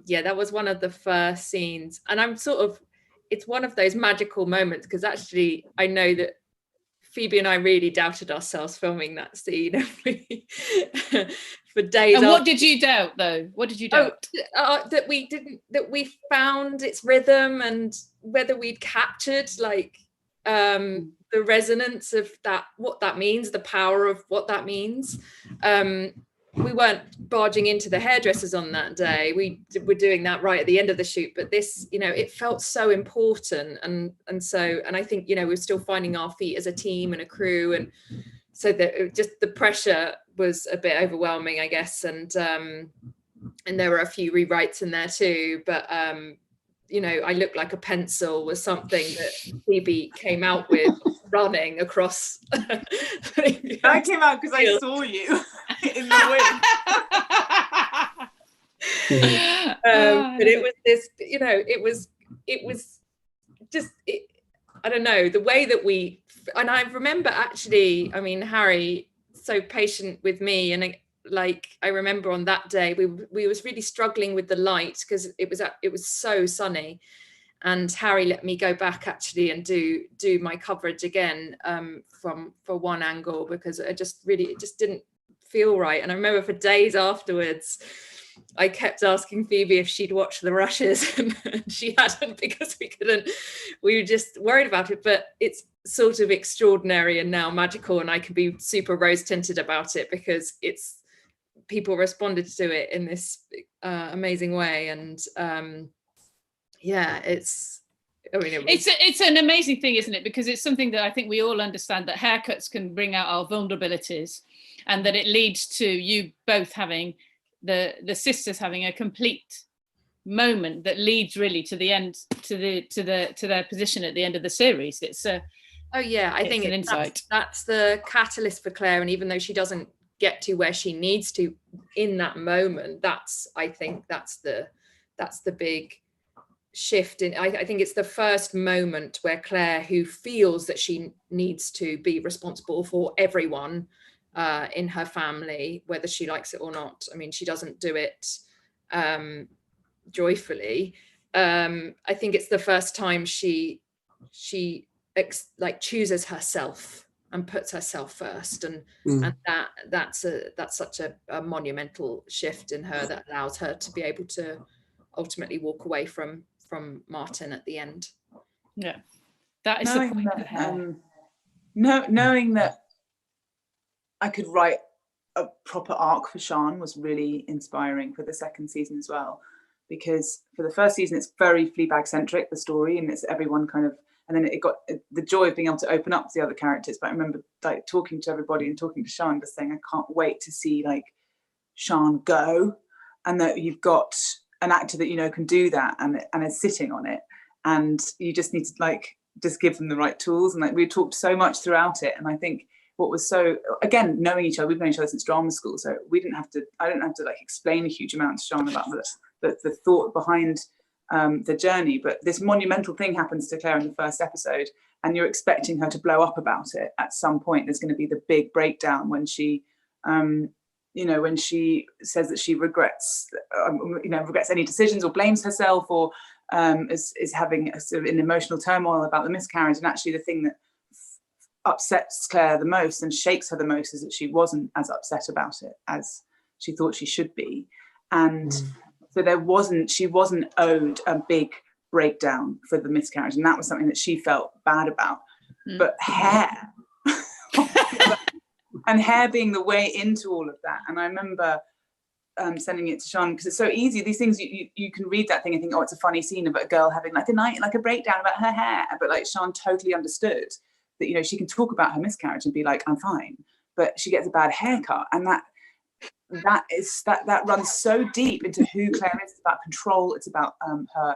that was one of the first scenes. And it's one of those magical moments, because actually I know that Phoebe and I really doubted ourselves filming that scene for days. And what did you doubt, though? What did you doubt? That we found its rhythm, and whether we'd captured the resonance of that, what that means, the power of what that means. we weren't barging into the hairdressers on that day. We were doing that right at the end of the shoot, but this, you know, it felt so important. And I think, you know, we're still finding our feet as a team and a crew. And so that just the pressure was a bit overwhelming, I guess. And there were a few rewrites in there too, but you know, I looked like a pencil was something that Phoebe came out with running across. I came out because I saw you in the wind. But it was this, you know, it was just, I don't know, the way that and I remember actually, I mean, Harry, so patient with me, and I remember on that day we was really struggling with the light because it was so sunny, and Harry let me go back actually and do my coverage again for one angle, because it just didn't feel right. And I remember for days afterwards I kept asking Phoebe if she'd watched the rushes, and she hadn't, because we were just worried about it. But it's sort of extraordinary and now magical, and I can be super rose tinted about it because people responded to it in this amazing way. And it's an amazing thing, isn't it? Because it's something that I think we all understand, that haircuts can bring out our vulnerabilities, and that it leads to you both having the sisters having a complete moment that leads really to the end, to their position at the end of the series. It's I think an insight. That's the catalyst for Claire, and even though she doesn't get to where she needs to in that moment, I think that's the big shift in. I think it's the first moment where Claire, who feels that she needs to be responsible for everyone in her family, whether she likes it or not. I mean, she doesn't do it joyfully. I think it's the first time she chooses herself and puts herself first, and that's such a monumental shift in her that allows her to be able to ultimately walk away from Martin at the end. Yeah, that is knowing the point. that, knowing that I could write a proper arc for Sian was really inspiring for the second season as well, because for the first season it's very Fleabag centric, the story, and it's everyone kind of. And then it got the joy of being able to open up to the other characters. But I remember like talking to everybody and talking to Sian, just saying, I can't wait to see like Sian go, and that you've got an actor that, you know, can do that and is sitting on it. And you just need to like just give them the right tools. And like we talked so much throughout it. And I think what was so, again, knowing each other, we've known each other since drama school. So I didn't have to like explain a huge amount to Sian about the thought behind the journey, but this monumental thing happens to Claire in the first episode, and you're expecting her to blow up about it at some point. There's going to be the big breakdown when she when she says that she regrets any decisions, or blames herself, or is having a sort of an emotional turmoil about the miscarriage. And actually the thing that upsets Claire the most and shakes her the most is that she wasn't as upset about it as she thought she should be. And so she wasn't owed a big breakdown for the miscarriage, and that was something that she felt bad about. But hair and hair being the way into all of that. And I remember sending it to Sian, because it's so easy, these things you can read that thing and think, oh, it's a funny scene about a girl having like a breakdown about her hair, but like Sian totally understood that, you know, she can talk about her miscarriage and be like, I'm fine, but she gets a bad haircut, and that runs so deep into who Claire is. It's about control. It's about her,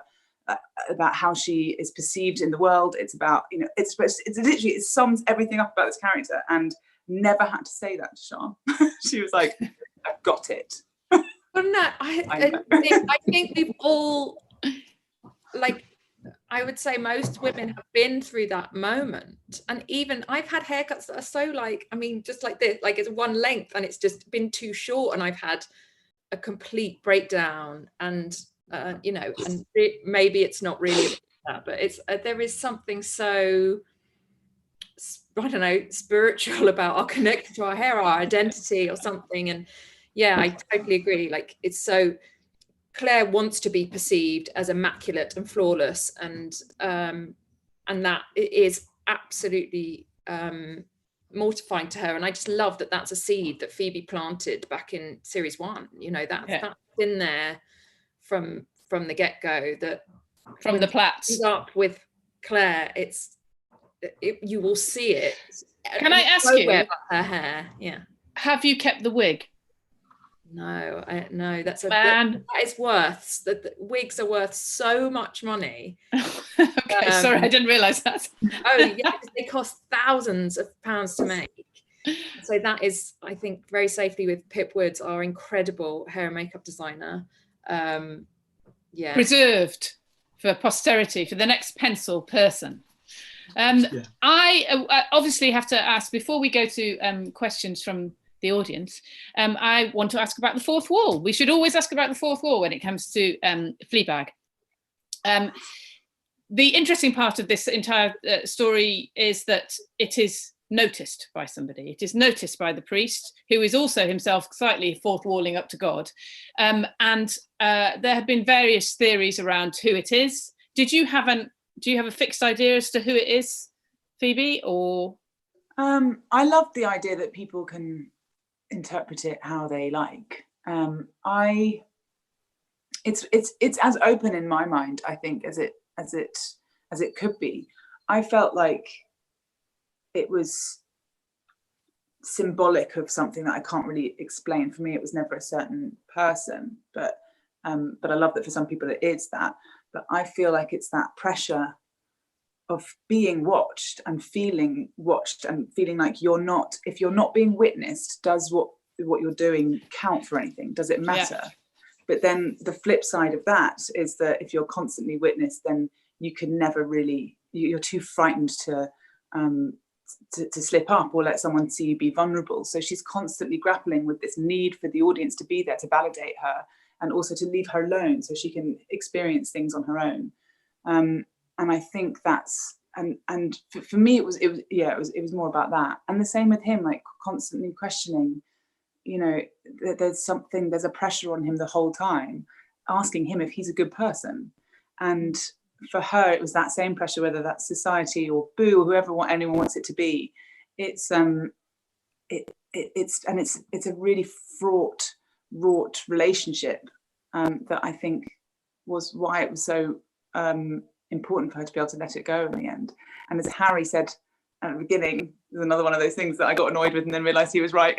about how she is perceived in the world. It's about, you know, it's literally, it sums everything up about this character. And never had to say that to Sian. She was like, I've got it. Well, no, I think we've all, like, I would say most women have been through that moment. And even I've had haircuts that are so like, I mean, just like this, like it's one length and it's just been too short, and I've had a complete breakdown. And and maybe it's not really that, but it's there is something so, I don't know, spiritual about our connection to our hair, our identity or something. And yeah, I totally agree. Like, it's so, Claire wants to be perceived as immaculate and flawless, and that it is absolutely mortifying to her. And I just love that that's a seed that Phoebe planted back in series 1. You know, that's in there from the get-go, that from the Platts up with Claire, you will see it. Can I ask you, her hair? Yeah. Have you kept the wig? No, that's a Man. that is worth, the wigs are worth so much money. Okay, sorry, I didn't realise that. Oh yeah, they cost thousands of pounds to make. So that is, I think, very safely with Pip Woods, our incredible hair and makeup designer. Preserved for posterity, for the next pencil person. I obviously have to ask, before we go to questions from the audience, I want to ask about the fourth wall. We should always ask about the fourth wall when it comes to Fleabag. The interesting part of this entire story is that it is noticed by somebody. It is noticed by the priest, who is also himself slightly fourth walling up to God. And there have been various theories around who it is. Do you have a fixed idea as to who it is, Phoebe? Or I love the idea that people can interpret it how they like. It's as open in my mind, I think, as it could be. I felt like it was symbolic of something that I can't really explain. For me, it was never a certain person, but I love that for some people it is that. But I feel like it's that pressure of being watched and feeling watched and feeling like if you're not being witnessed, does what you're doing count for anything? Does it matter? Yeah. But then the flip side of that is that if you're constantly witnessed, then you can never really, you're too frightened to slip up or let someone see you be vulnerable. So she's constantly grappling with this need for the audience to be there to validate her, and also to leave her alone so she can experience things on her own. And I think that's, and for me, it was more about that. And the same with him, like constantly questioning, you know, there's a pressure on him the whole time, asking him if he's a good person. And for her, it was that same pressure, whether that's society or Boo or whoever anyone wants it to be. It's a really wrought relationship that I think was why it was so important for her to be able to let it go in the end. And as Harry said at the beginning, there's another one of those things that I got annoyed with and then realised he was right.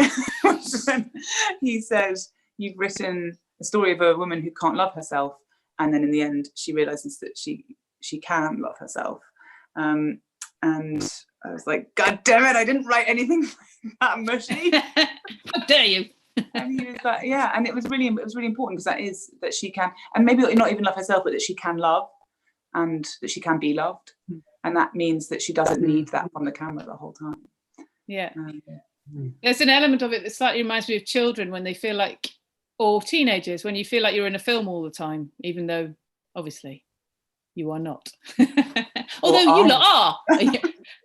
He said, "You've written a story of a woman who can't love herself," and then in the end she realises that she can love herself. And I was like, God damn it, I didn't write anything that mushy. How dare you? And he was like, yeah, and it was really important, because that she can, and maybe not even love herself, but that she can love and that she can be loved. And that means that she doesn't need that from the camera the whole time. Yeah. There's an element of it that slightly reminds me of children when they feel like, or teenagers, when you feel like you're in a film all the time, even though obviously you are not. Although you lot are.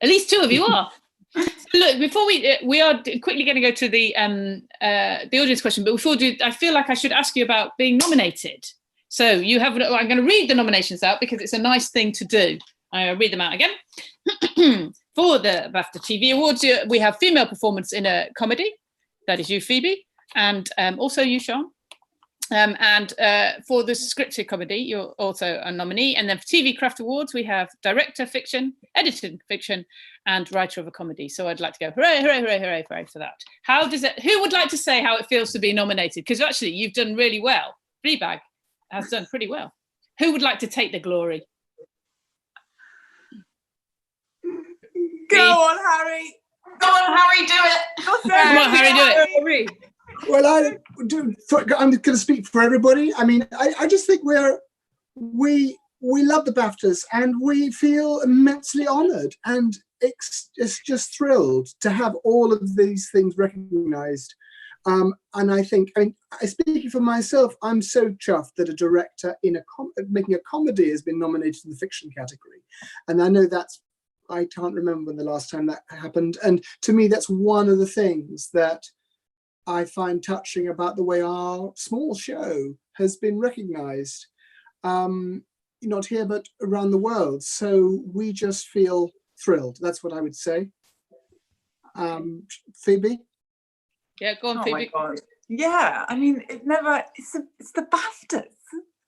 At least two of you are. So look, before we are quickly going to go to the audience question, but before I feel like I should ask you about being nominated. So you have, I'm going to read the nominations out because it's a nice thing to do. I'll read them out again. For the BAFTA TV Awards, we have female performance in a comedy. That is you, Phoebe, and also you, Sean. And for the scripted comedy, you're also a nominee. And then for TV Craft Awards, we have director fiction, edited fiction, and writer of a comedy. So I'd like to go hooray, hooray, hooray, hooray, hooray for that. Who would like to say how it feels to be nominated? Because actually you've done really well. Fleabag has done pretty well. Who would like to take the glory? Go on, Harry. Go on, Harry, do it. Come on, Harry, do it. Well, I'm going to speak for everybody. I mean, I just think we love the BAFTAs and we feel immensely honoured, and it's just thrilled to have all of these things recognised. And I think, speaking for myself, I'm so chuffed that a director making a comedy has been nominated in the fiction category. And I know I can't remember when the last time that happened. And to me, that's one of the things that I find touching about the way our small show has been recognised, not here, but around the world. So we just feel thrilled. That's what I would say. Phoebe? Yeah, go on, Oh Phoebe. my God. Yeah, I mean, it's the BAFTAs.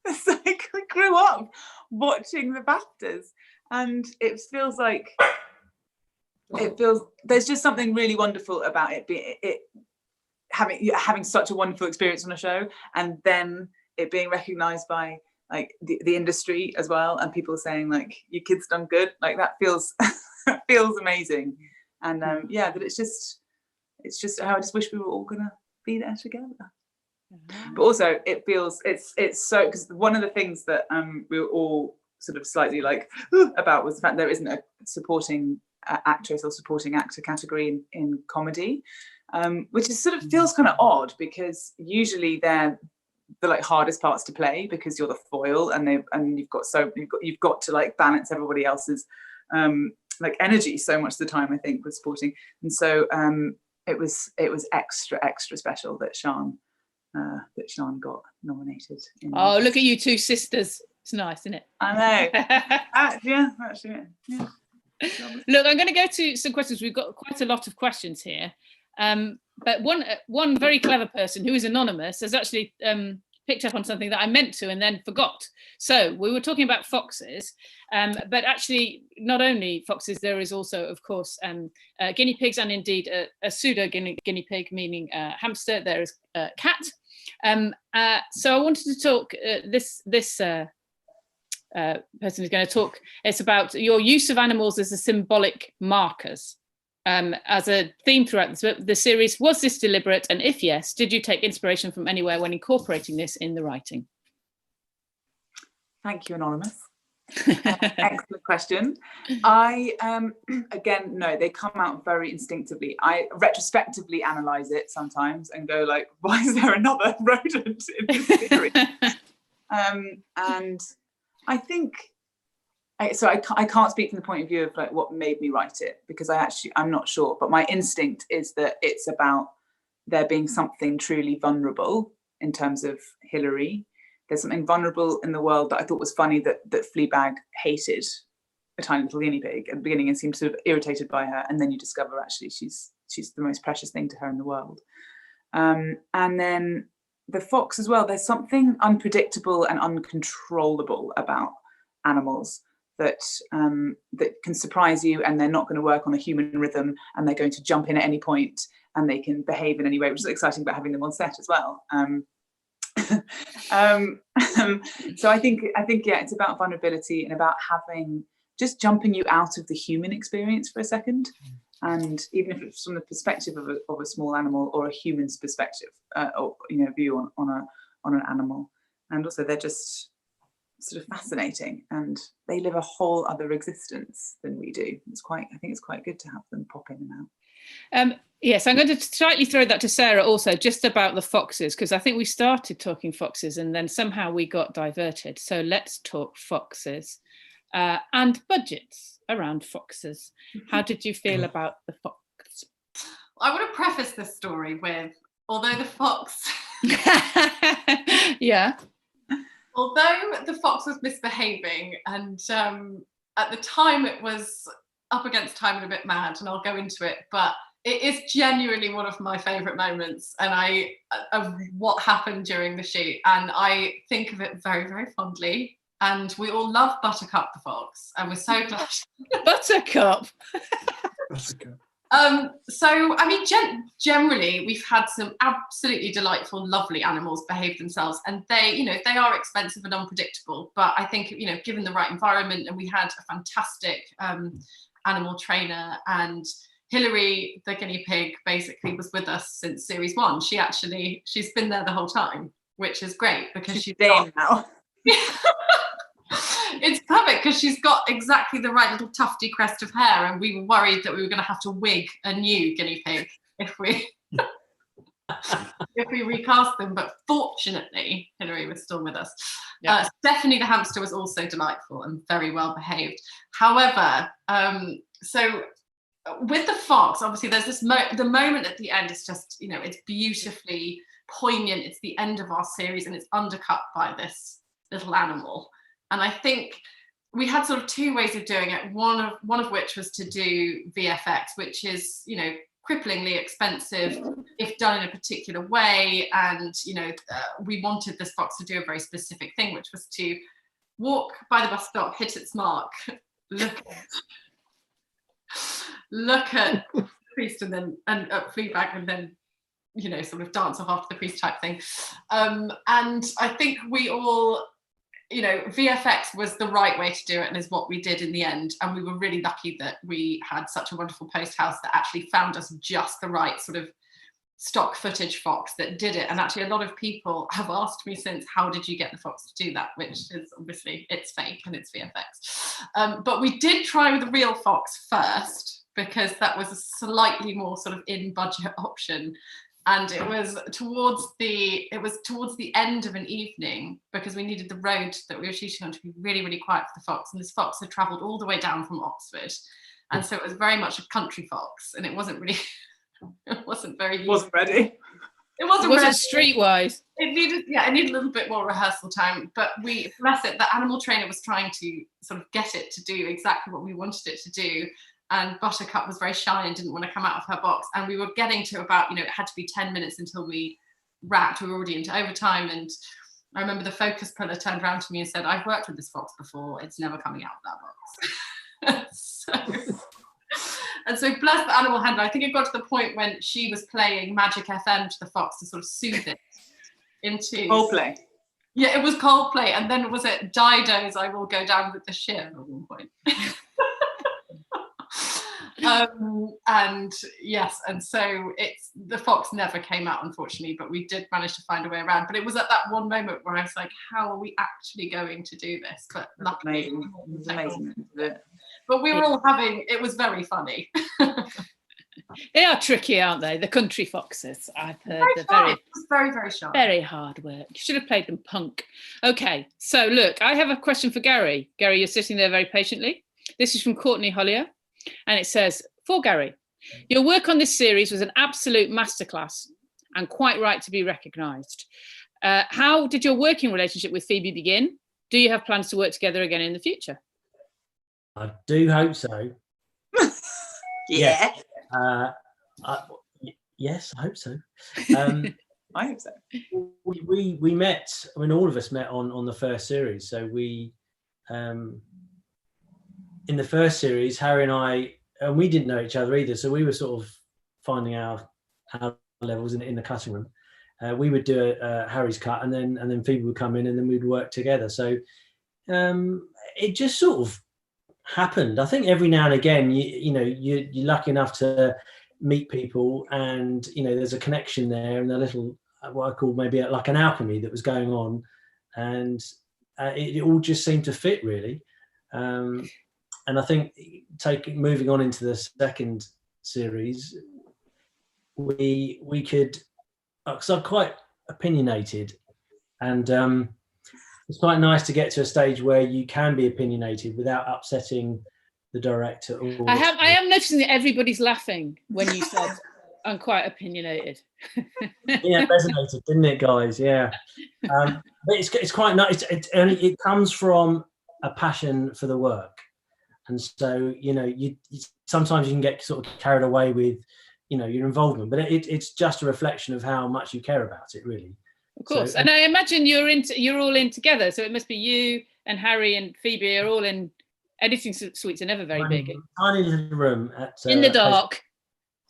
It's like I grew up watching the BAFTAs, and it feels there's just something really wonderful about it having such a wonderful experience on a show, and then it being recognized by like the industry as well, and people saying like your kid's done good, like that feels feels amazing. And yeah, that it's just how I just wish we were all gonna be there together. But also it feels it's so, because one of the things that we were all sort of slightly like about was the fact there isn't a supporting actress or supporting actor category in comedy, which is sort of feels kind of odd, because usually they're the like hardest parts to play, because you're the foil, and you've got to like balance everybody else's like energy so much of the time, I think, with supporting. And so it was extra special that Sian got nominated. Oh, look at you two sisters. It's nice, isn't it? I know. Yeah, actually. Yeah. Look, I'm going to go to some questions. We've got quite a lot of questions here. But one very clever person who is anonymous has actually picked up on something that I meant to and then forgot. So we were talking about foxes, but actually not only foxes, there is also, of course, guinea pigs, and indeed a pseudo guinea pig, meaning hamster. There is a cat. So I wanted to talk, this person is going to talk, it's about your use of animals as a symbolic markers. As a theme throughout the series. Was this deliberate? And if yes, did you take inspiration from anywhere when incorporating this in the writing? Thank you, Anonymous. Excellent question. I, again, no, they come out very instinctively. I retrospectively analyse it sometimes and go like, why is there another rodent in this series? And I think, so I can't speak from the point of view of like what made me write it, because I'm not sure, but my instinct is that it's about there being something truly vulnerable in terms of Hilary. There's something vulnerable in the world that I thought was funny, that Fleabag hated a tiny little guinea pig at the beginning and seemed sort of irritated by her, and then you discover actually she's the most precious thing to her in the world. And then the fox as well, there's something unpredictable and uncontrollable about animals that can surprise you, and they're not going to work on a human rhythm, and they're going to jump in at any point, and they can behave in any way, which is exciting about having them on set as well. So I think yeah, it's about vulnerability and about just jumping you out of the human experience for a second, and even if it's from the perspective of a small animal or a human's perspective, or view on an animal. And also they're just sort of fascinating, and they live a whole other existence than we do. I think it's quite good to have them pop in and out. Yes, I'm going to slightly throw that to Sarah also, just about the foxes, because I think we started talking foxes and then somehow we got diverted. So let's talk foxes and budgets around foxes. How did you feel about the fox? I want to preface this story with, although the fox yeah, although the fox was misbehaving, and at the time it was up against time and a bit mad, and I'll go into it, but it is genuinely one of my favourite moments of what happened during the shoot, and I think of it very, very fondly. And we all love Buttercup the fox, and we're so glad. Buttercup. So I mean, generally we've had some absolutely delightful, lovely animals behave themselves, and they are expensive and unpredictable. But I think, given the right environment, and we had a fantastic animal trainer, and Hilary, the guinea pig, basically was with us since series 1. She's been there the whole time, which is great because she's got now. It's perfect because she's got exactly the right little tufty crest of hair, and we were worried that we were going to have to wig a new guinea pig if we recast them. But fortunately, Hilary was still with us. Yeah. Stephanie the hamster was also delightful and very well behaved. However, so with the fox, obviously there's this the moment at the end is just, it's beautifully poignant. It's the end of our series and it's undercut by this little animal. And I think we had sort of two ways of doing it. One of which was to do VFX, which is, cripplingly expensive if done in a particular way. And, we wanted this fox to do a very specific thing, which was to walk by the bus stop, hit its mark, look at the priest and Fleabag, and then sort of dance off after the priest type thing. And I think we all, VFX was the right way to do it and is what we did in the end. And we were really lucky that we had such a wonderful post house that actually found us just the right sort of stock footage fox that did it. And actually a lot of people have asked me since, how did you get the fox to do that? Which is obviously, it's fake and it's VFX. But we did try with a real fox first, because that was a slightly more sort of in budget option. And it was towards the end of an evening, because we needed the road that we were shooting on to be really, really quiet for the fox. And this fox had travelled all the way down from Oxford. And so it was very much a country fox, and it wasn't really, it wasn't very useful. Wasn't ready. It wasn't streetwise. It needed a little bit more rehearsal time, but we, bless it, the animal trainer was trying to sort of get it to do exactly what we wanted it to do. And Buttercup was very shy and didn't want to come out of her box. And we were getting to about, it had to be 10 minutes until we wrapped. We were already into overtime. And I remember the focus puller turned around to me and said, I've worked with this fox before. It's never coming out of that box. And so bless the animal handler. I think it got to the point when she was playing Magic FM to the fox to sort of soothe it into... Coldplay. Yeah, it was Coldplay. And then was it Dido's I Will Go Down with the Ship at one point. And yes, and so the fox never came out, unfortunately, but we did manage to find a way around. But it was at that one moment where I was like, how are we actually going to do this? But luckily, Amazing. It was amazing. But we were all it was very funny. They are tricky, aren't they? The country foxes, I've heard. It was very, very sharp. Very hard work. You should have played them punk. Okay, so look, I have a question for Gary. Gary, you're sitting there very patiently. This is from Courtney Hollier. And it says, for Gary, your work on this series was an absolute masterclass and quite right to be recognised. How did your working relationship with Phoebe begin? Do you have plans to work together again in the future? I do hope so. Yeah. Yes, I hope so. I hope so. We met, I mean, all of us met on the first series. So we... in the first series, Harry and we didn't know each other either, so we were sort of finding our levels in the cutting room. We would do Harry's cut, and then Phoebe would come in, and then we'd work together. So it just sort of happened. I think every now and again, you're lucky enough to meet people, and there's a connection there, and a little what I call maybe like an alchemy that was going on, and it all just seemed to fit really. And I think moving on into the second series, we could, because I'm quite opinionated, and it's quite nice to get to a stage where you can be opinionated without upsetting the director. I am noticing that everybody's laughing when you said I'm quite opinionated. Yeah, it resonated, didn't it, guys? Yeah, but it's quite nice. It comes from a passion for the work. And so, you sometimes you can get sort of carried away with, your involvement, but it's just a reflection of how much you care about it, really. Of course. So, and I imagine you're all in together. So it must be you and Harry and Phoebe are all in editing suites. Are never very big. Tiny little room in the dark.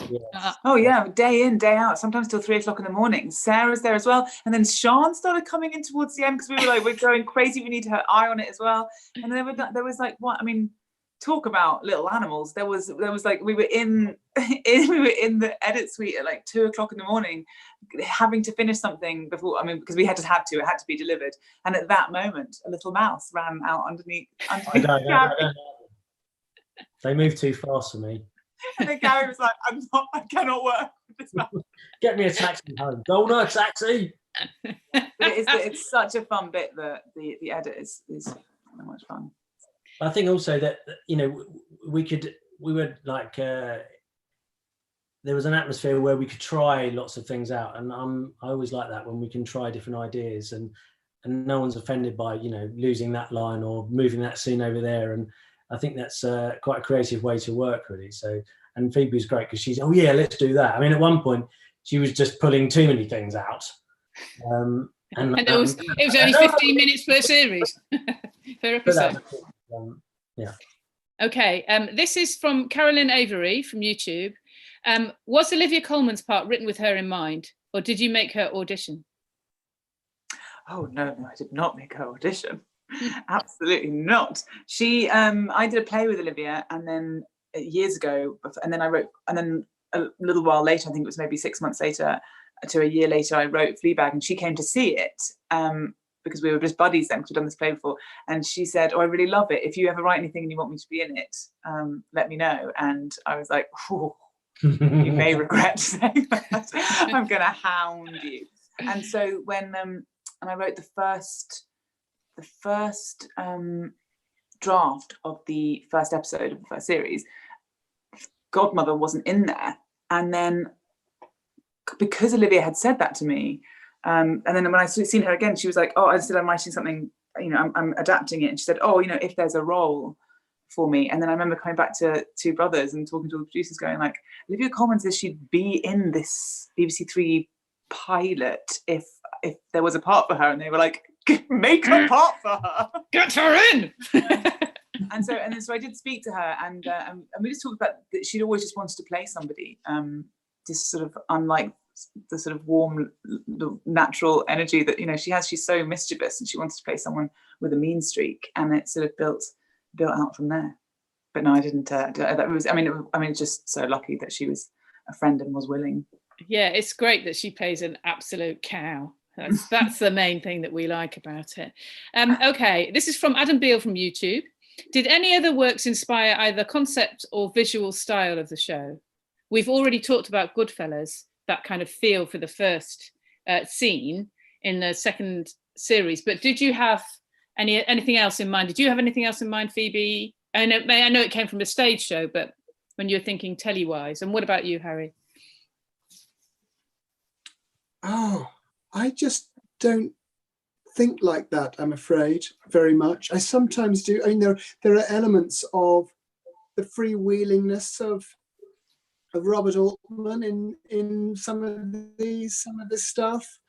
Yes. Oh yeah, day in, day out, sometimes till 3 o'clock in the morning. Sarah's there as well, and then Sian started coming in towards the end because we were like, we're going crazy. We need her eye on it as well. And then there was like, what I mean. Talk about little animals. There was like we were in the edit suite at like 2 o'clock in the morning, having to finish something before. I mean, because it had to be delivered. And at that moment, a little mouse ran out underneath. I don't know. They moved too fast for me. And then Gary was like, I cannot work with this mouse. Get me a taxi home. Dollner, taxi. It's such a fun bit that the edit is so much fun. I think also that we were like there was an atmosphere where we could try lots of things out, and I always like that when we can try different ideas, and no one's offended by losing that line or moving that scene over there, and I think that's quite a creative way to work really. So And Phoebe's great because she's, oh yeah, let's do that. I mean, at one point she was just pulling too many things out. And it was only 15 minutes per series, per episode. Yeah. Okay, this is from Carolyn Avery from YouTube. Was Olivia Colman's part written with her in mind, or did you make her audition? Oh no, I did not make her audition. Absolutely not. She, I did a play with Olivia, and then years ago, and then I wrote, and then a little while later, I think it was maybe 6 months later to a year later, I wrote Fleabag, and she came to see it because we were just buddies then, because we'd done this play before. And she said, "Oh, I really love it. If you ever write anything and you want me to be in it, let me know." And I was like, "Oh, you may regret saying that. I'm going to hound you." And so when and I wrote the first draft of the first episode of the first series, Godmother wasn't in there. And then because Olivia had said that to me, and then when I seen her again, she was like, "Oh, I said I'm writing something, I'm adapting it." And she said, "Oh, if there's a role for me." And then I remember coming back to Two Brothers and talking to all the producers, going like, Olivia Colman says she'd be in this BBC Three pilot if there was a part for her, and they were like, "Make a part for her, get her in." And so I did speak to her, and we just talked about that she'd always just wanted to play somebody, just sort of unlike the sort of warm, the natural energy that she has. She's so mischievous, and she wanted to play someone with a mean streak, and it sort of built out from there. But no, I didn't. That was, I mean, just so lucky that she was a friend and was willing. Yeah, it's great that she plays an absolute cow. That's the main thing that we like about it. Okay, this is from Adam Beale from YouTube. Did any other works inspire either concept or visual style of the show? We've already talked about Goodfellas, that kind of feel for the first scene in the second series, but did you have anything else in mind? Did you have anything else in mind, Phoebe? I know it came from a stage show, but when you're thinking telly-wise, and what about you, Harry? Oh, I just don't think like that, I'm afraid, very much. I sometimes do. I mean, there are elements of the freewheelingness of Robert Altman in some of this stuff.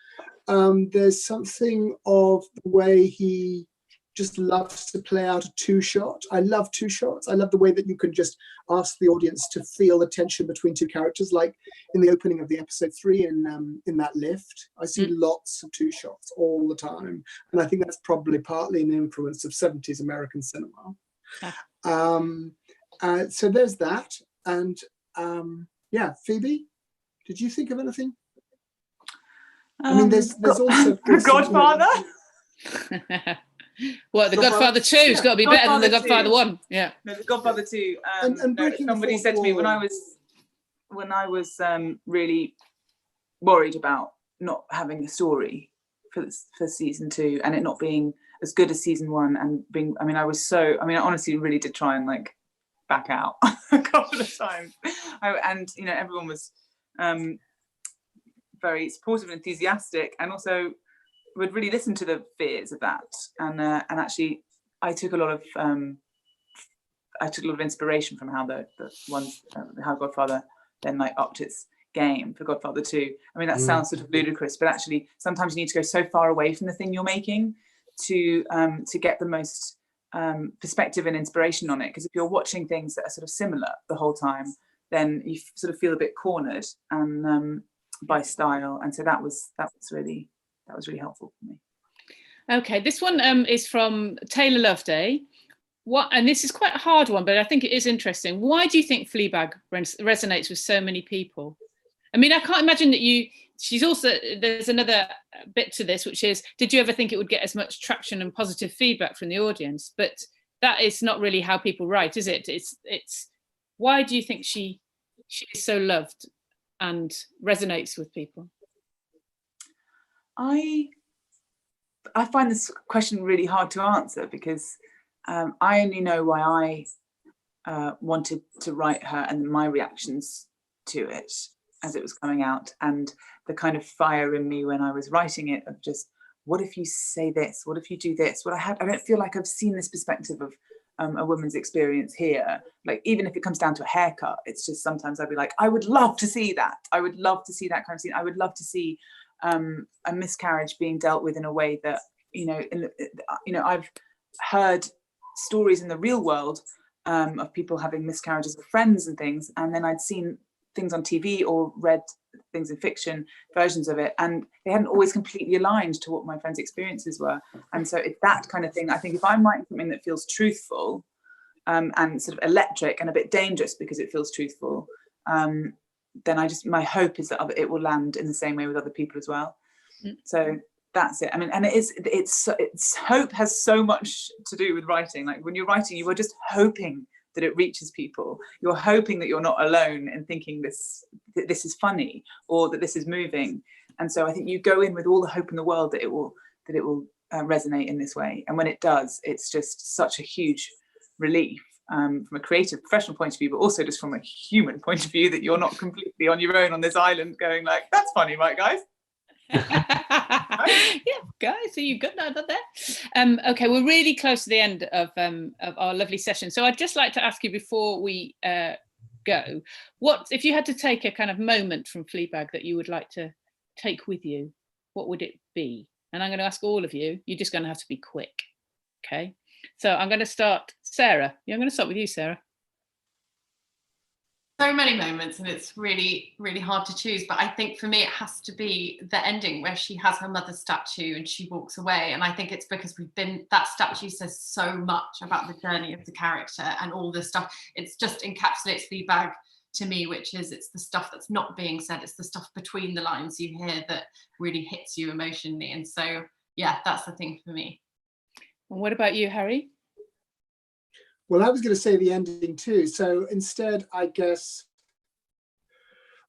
There's something of the way he just loves to play out a two-shot. I love two shots. I love the way that you can just ask the audience to feel the tension between two characters, like in the opening of the episode 3 in that lift. I see lots of two shots all the time, and I think that's probably partly an influence of 70s American cinema. So there's that, and yeah, Phoebe, did you think of anything? I mean, there's also Godfather. What, The Godfather 2 has got to be better than The Godfather 1. Yeah. No, The Godfather 2. And somebody said to me when I was really worried about not having a story for season 2 and it not being as good as season 1 and being, I honestly really did try and like back out a couple of times. Everyone was very supportive and enthusiastic, and also would really listen to the fears of that, and actually I took a lot of inspiration from how how Godfather then like upped its game for Godfather 2. I mean, that sounds sort of ludicrous, but actually sometimes you need to go so far away from the thing you're making to get the most perspective and inspiration on it, because if you're watching things that are sort of similar the whole time, then you sort of feel a bit cornered and by style, and so that was really helpful for me. Okay, this one is from Taylor Loveday. And this is quite a hard one, but I think it is interesting. Why do you think Fleabag resonates with so many people? I mean, I can't imagine that there's another bit to this, which is, did you ever think it would get as much traction and positive feedback from the audience? But that is not really how people write, is it? It's why do you think she is so loved and resonates with people? I find this question really hard to answer, because I only know why I wanted to write her and my reactions to it as it was coming out, and the kind of fire in me when I was writing it of just, what if you say this? What if you do this? I don't feel like I've seen this perspective a woman's experience here. Like, even if it comes down to a haircut, it's just sometimes I'd be like, I would love to see that. I would love to see that kind of scene. I would love to see a miscarriage being dealt with in a way that, I've heard stories in the real world of people having miscarriages of friends and things, and then I'd seen things on TV or read things in fiction versions of it, and they hadn't always completely aligned to what my friends' experiences were. And so it's that kind of thing. I think if I'm writing something that feels truthful and sort of electric and a bit dangerous because it feels truthful, then my hope is that it will land in the same way with other people as well. So that's it. I mean, and it's hope has so much to do with writing. Like, when you're writing, you are just hoping that it reaches people. You're hoping that you're not alone in thinking this is funny or that this is moving. And so I think you go in with all the hope in the world that it will resonate in this way. And when it does, it's just such a huge relief from a creative, professional point of view, but also just from a human point of view, that you're not completely on your own on this island going like, that's funny, right, guys? Yeah, guys, so you've got that there. Okay, we're really close to the end of our lovely session, so I'd just like to ask you before we go, what if you had to take a kind of moment from Fleabag that you would like to take with you, what would it be? And I'm going to ask all of you. You're just going to have to be quick. Okay, so I'm going to start. Sarah, I'm going to start with you, Sarah. So many moments, and it's really, really hard to choose. But I think for me, it has to be the ending where she has her mother's statue and she walks away. And I think it's because that statue says so much about the journey of the character and all this stuff. It's just encapsulates Fleabag to me, which is, it's the stuff that's not being said. It's the stuff between the lines you hear that really hits you emotionally. And so, yeah, that's the thing for me. And what about you, Harry? Well, I was going to say the ending too. So instead, I guess,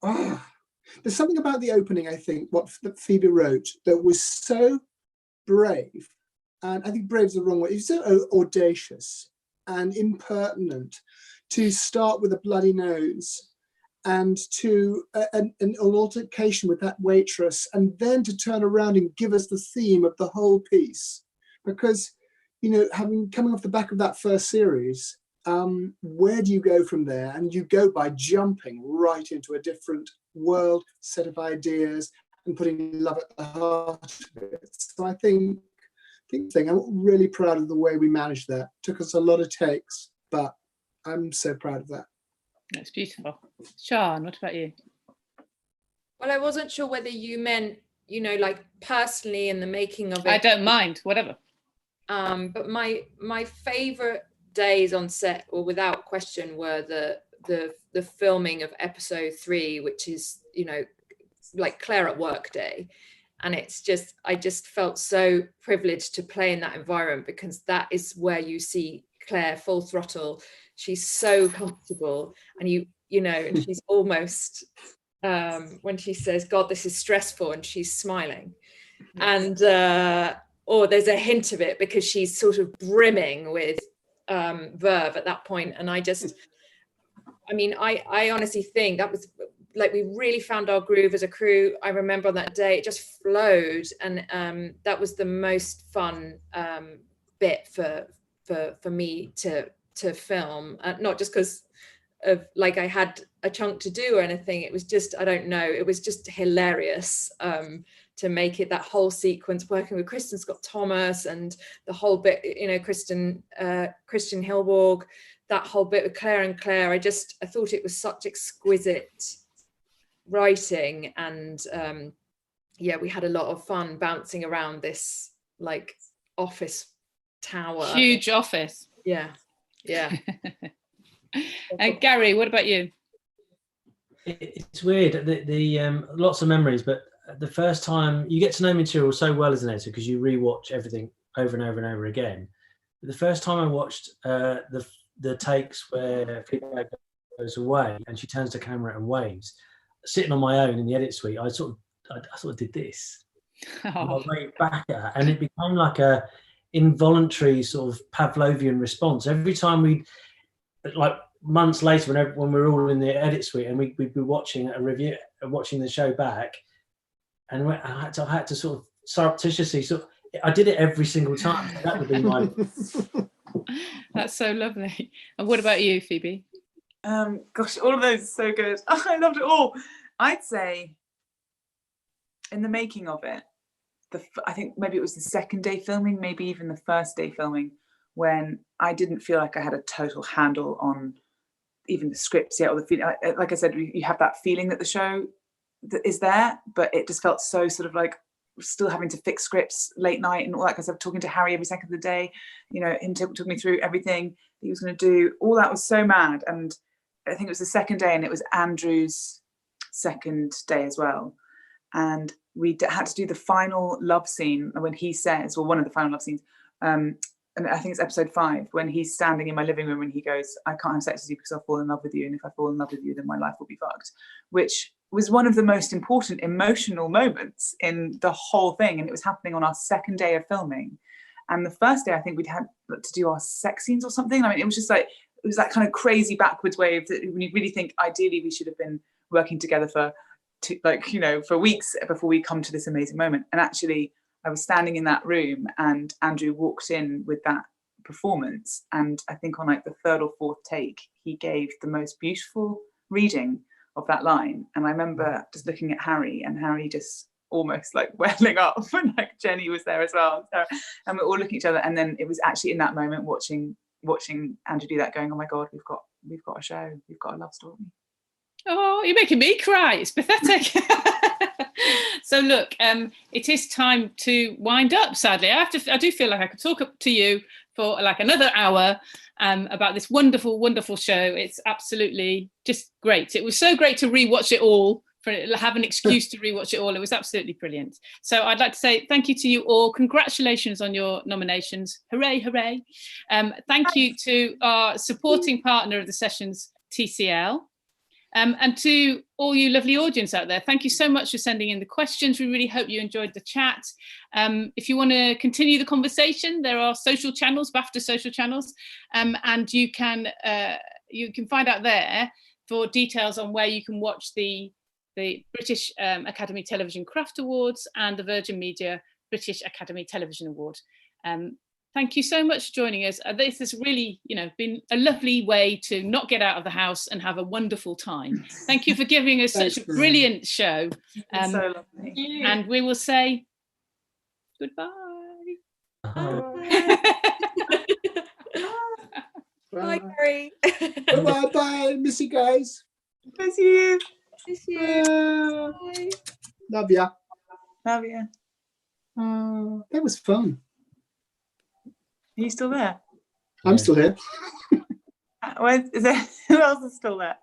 there's something about the opening, I think, that Phoebe wrote that was so brave. And I think brave is the wrong word. It's so audacious and impertinent to start with a bloody nose and to an altercation with that waitress, and then to turn around and give us the theme of the whole piece. Because, coming off the back of that first series, where do you go from there? And you go by jumping right into a different world, set of ideas, and putting love at the heart of it. So I think I'm really proud of the way we managed that. Took us a lot of takes, but I'm so proud of that. That's beautiful. Sian, what about you? Well, I wasn't sure whether you meant, like personally in the making of it. I don't mind, whatever. But my favorite days on set, or without question, were the filming of episode 3, which is, like Claire at work day. And I just felt so privileged to play in that environment, because that is where you see Claire full throttle. She's so comfortable, and and she's almost, when she says, God, this is stressful, and she's smiling. And or there's a hint of it because she's sort of brimming with verve at that point. And I honestly think that was like, we really found our groove as a crew. I remember on that day, it just flowed. And that was the most fun bit for me to film, not just because of like I had a chunk to do or anything. It was just, I don't know, it was just hilarious to make it, that whole sequence, working with Kristen Scott Thomas and the whole bit, Christian Hilborg, that whole bit with Claire and Claire. I thought it was such exquisite writing, and we had a lot of fun bouncing around this like office tower. Huge office. Yeah. And Gary, what about you? It's weird. The lots of memories, but the first time you get to know material so well as an editor, because you rewatch everything over and over and over again. The first time I watched the takes where Phoebe goes away and she turns the camera and waves, sitting on my own in the edit suite, I sort of did this. I waved back at her, and it became like a involuntary sort of Pavlovian response every time we, like months later, when we were all in the edit suite and we'd be watching a review, watching the show back, and I had to sort of surreptitiously I did it every single time. That would be my That's so lovely. And what about you, Phoebe? Gosh, all of those are so good. I loved it all. I'd say in the making of it, I think maybe it was the second day filming, maybe even the first day filming, when I didn't feel like I had a total handle on even the scripts yet, or the feeling. Like I said, you have that feeling that the show is there, but it just felt so sort of like still having to fix scripts late night and all that, because I was talking to Harry every second of the day, you know, him took me through everything he was going to do. All that was so mad. And I think it was the second day, and it was Andrew's second day as well. And we had to do the final love scene when he says, well, one of the final love scenes, and I think it's episode 5, when he's standing in my living room and he goes, I can't have sex with you because I'll fall in love with you, and if I fall in love with you, then my life will be fucked, which was one of the most important emotional moments in the whole thing. And it was happening on our second day of filming. And the first day, I think we'd had to do our sex scenes or something. I mean, it was just like, it was that kind of crazy backwards way of that, when you really think ideally we should have been working together for weeks before we come to this amazing moment. And actually I was standing in that room and Andrew walked in with that performance, and I think on like the 3rd or 4th take he gave the most beautiful reading of that line. And I remember just looking at Harry, and Harry just almost like welling up, and like Jenny was there as well, and we're all looking at each other. And then it was actually in that moment watching Andrew do that, going, oh my god, we've got a show, we've got a love story. Oh, you're making me cry. It's pathetic. So look, it is time to wind up, sadly. I do feel like I could talk up to you for like another hour about this wonderful, wonderful show. It's absolutely just great. It was so great to rewatch it all, have an excuse to rewatch it all. It was absolutely brilliant. So I'd like to say thank you to you all. Congratulations on your nominations. Hooray, hooray. Thank you to our supporting partner of the sessions, TCL. And to all you lovely audience out there, thank you so much for sending in the questions. We really hope you enjoyed the chat. If you want to continue the conversation, there are social channels, BAFTA social channels, and you can find out there for details on where you can watch the British Academy Television Craft Awards and the Virgin Media British Academy Television Award. Thank you so much for joining us. This has really, been a lovely way to not get out of the house and have a wonderful time. Thank you for giving us such a brilliant show. So lovely. And we will say goodbye. Bye. Bye, Gary. Bye bye. Miss you guys. Miss you. Miss you. Bye. Love ya. Love you. That was fun. Are you still there? I'm still here. Who else is still there?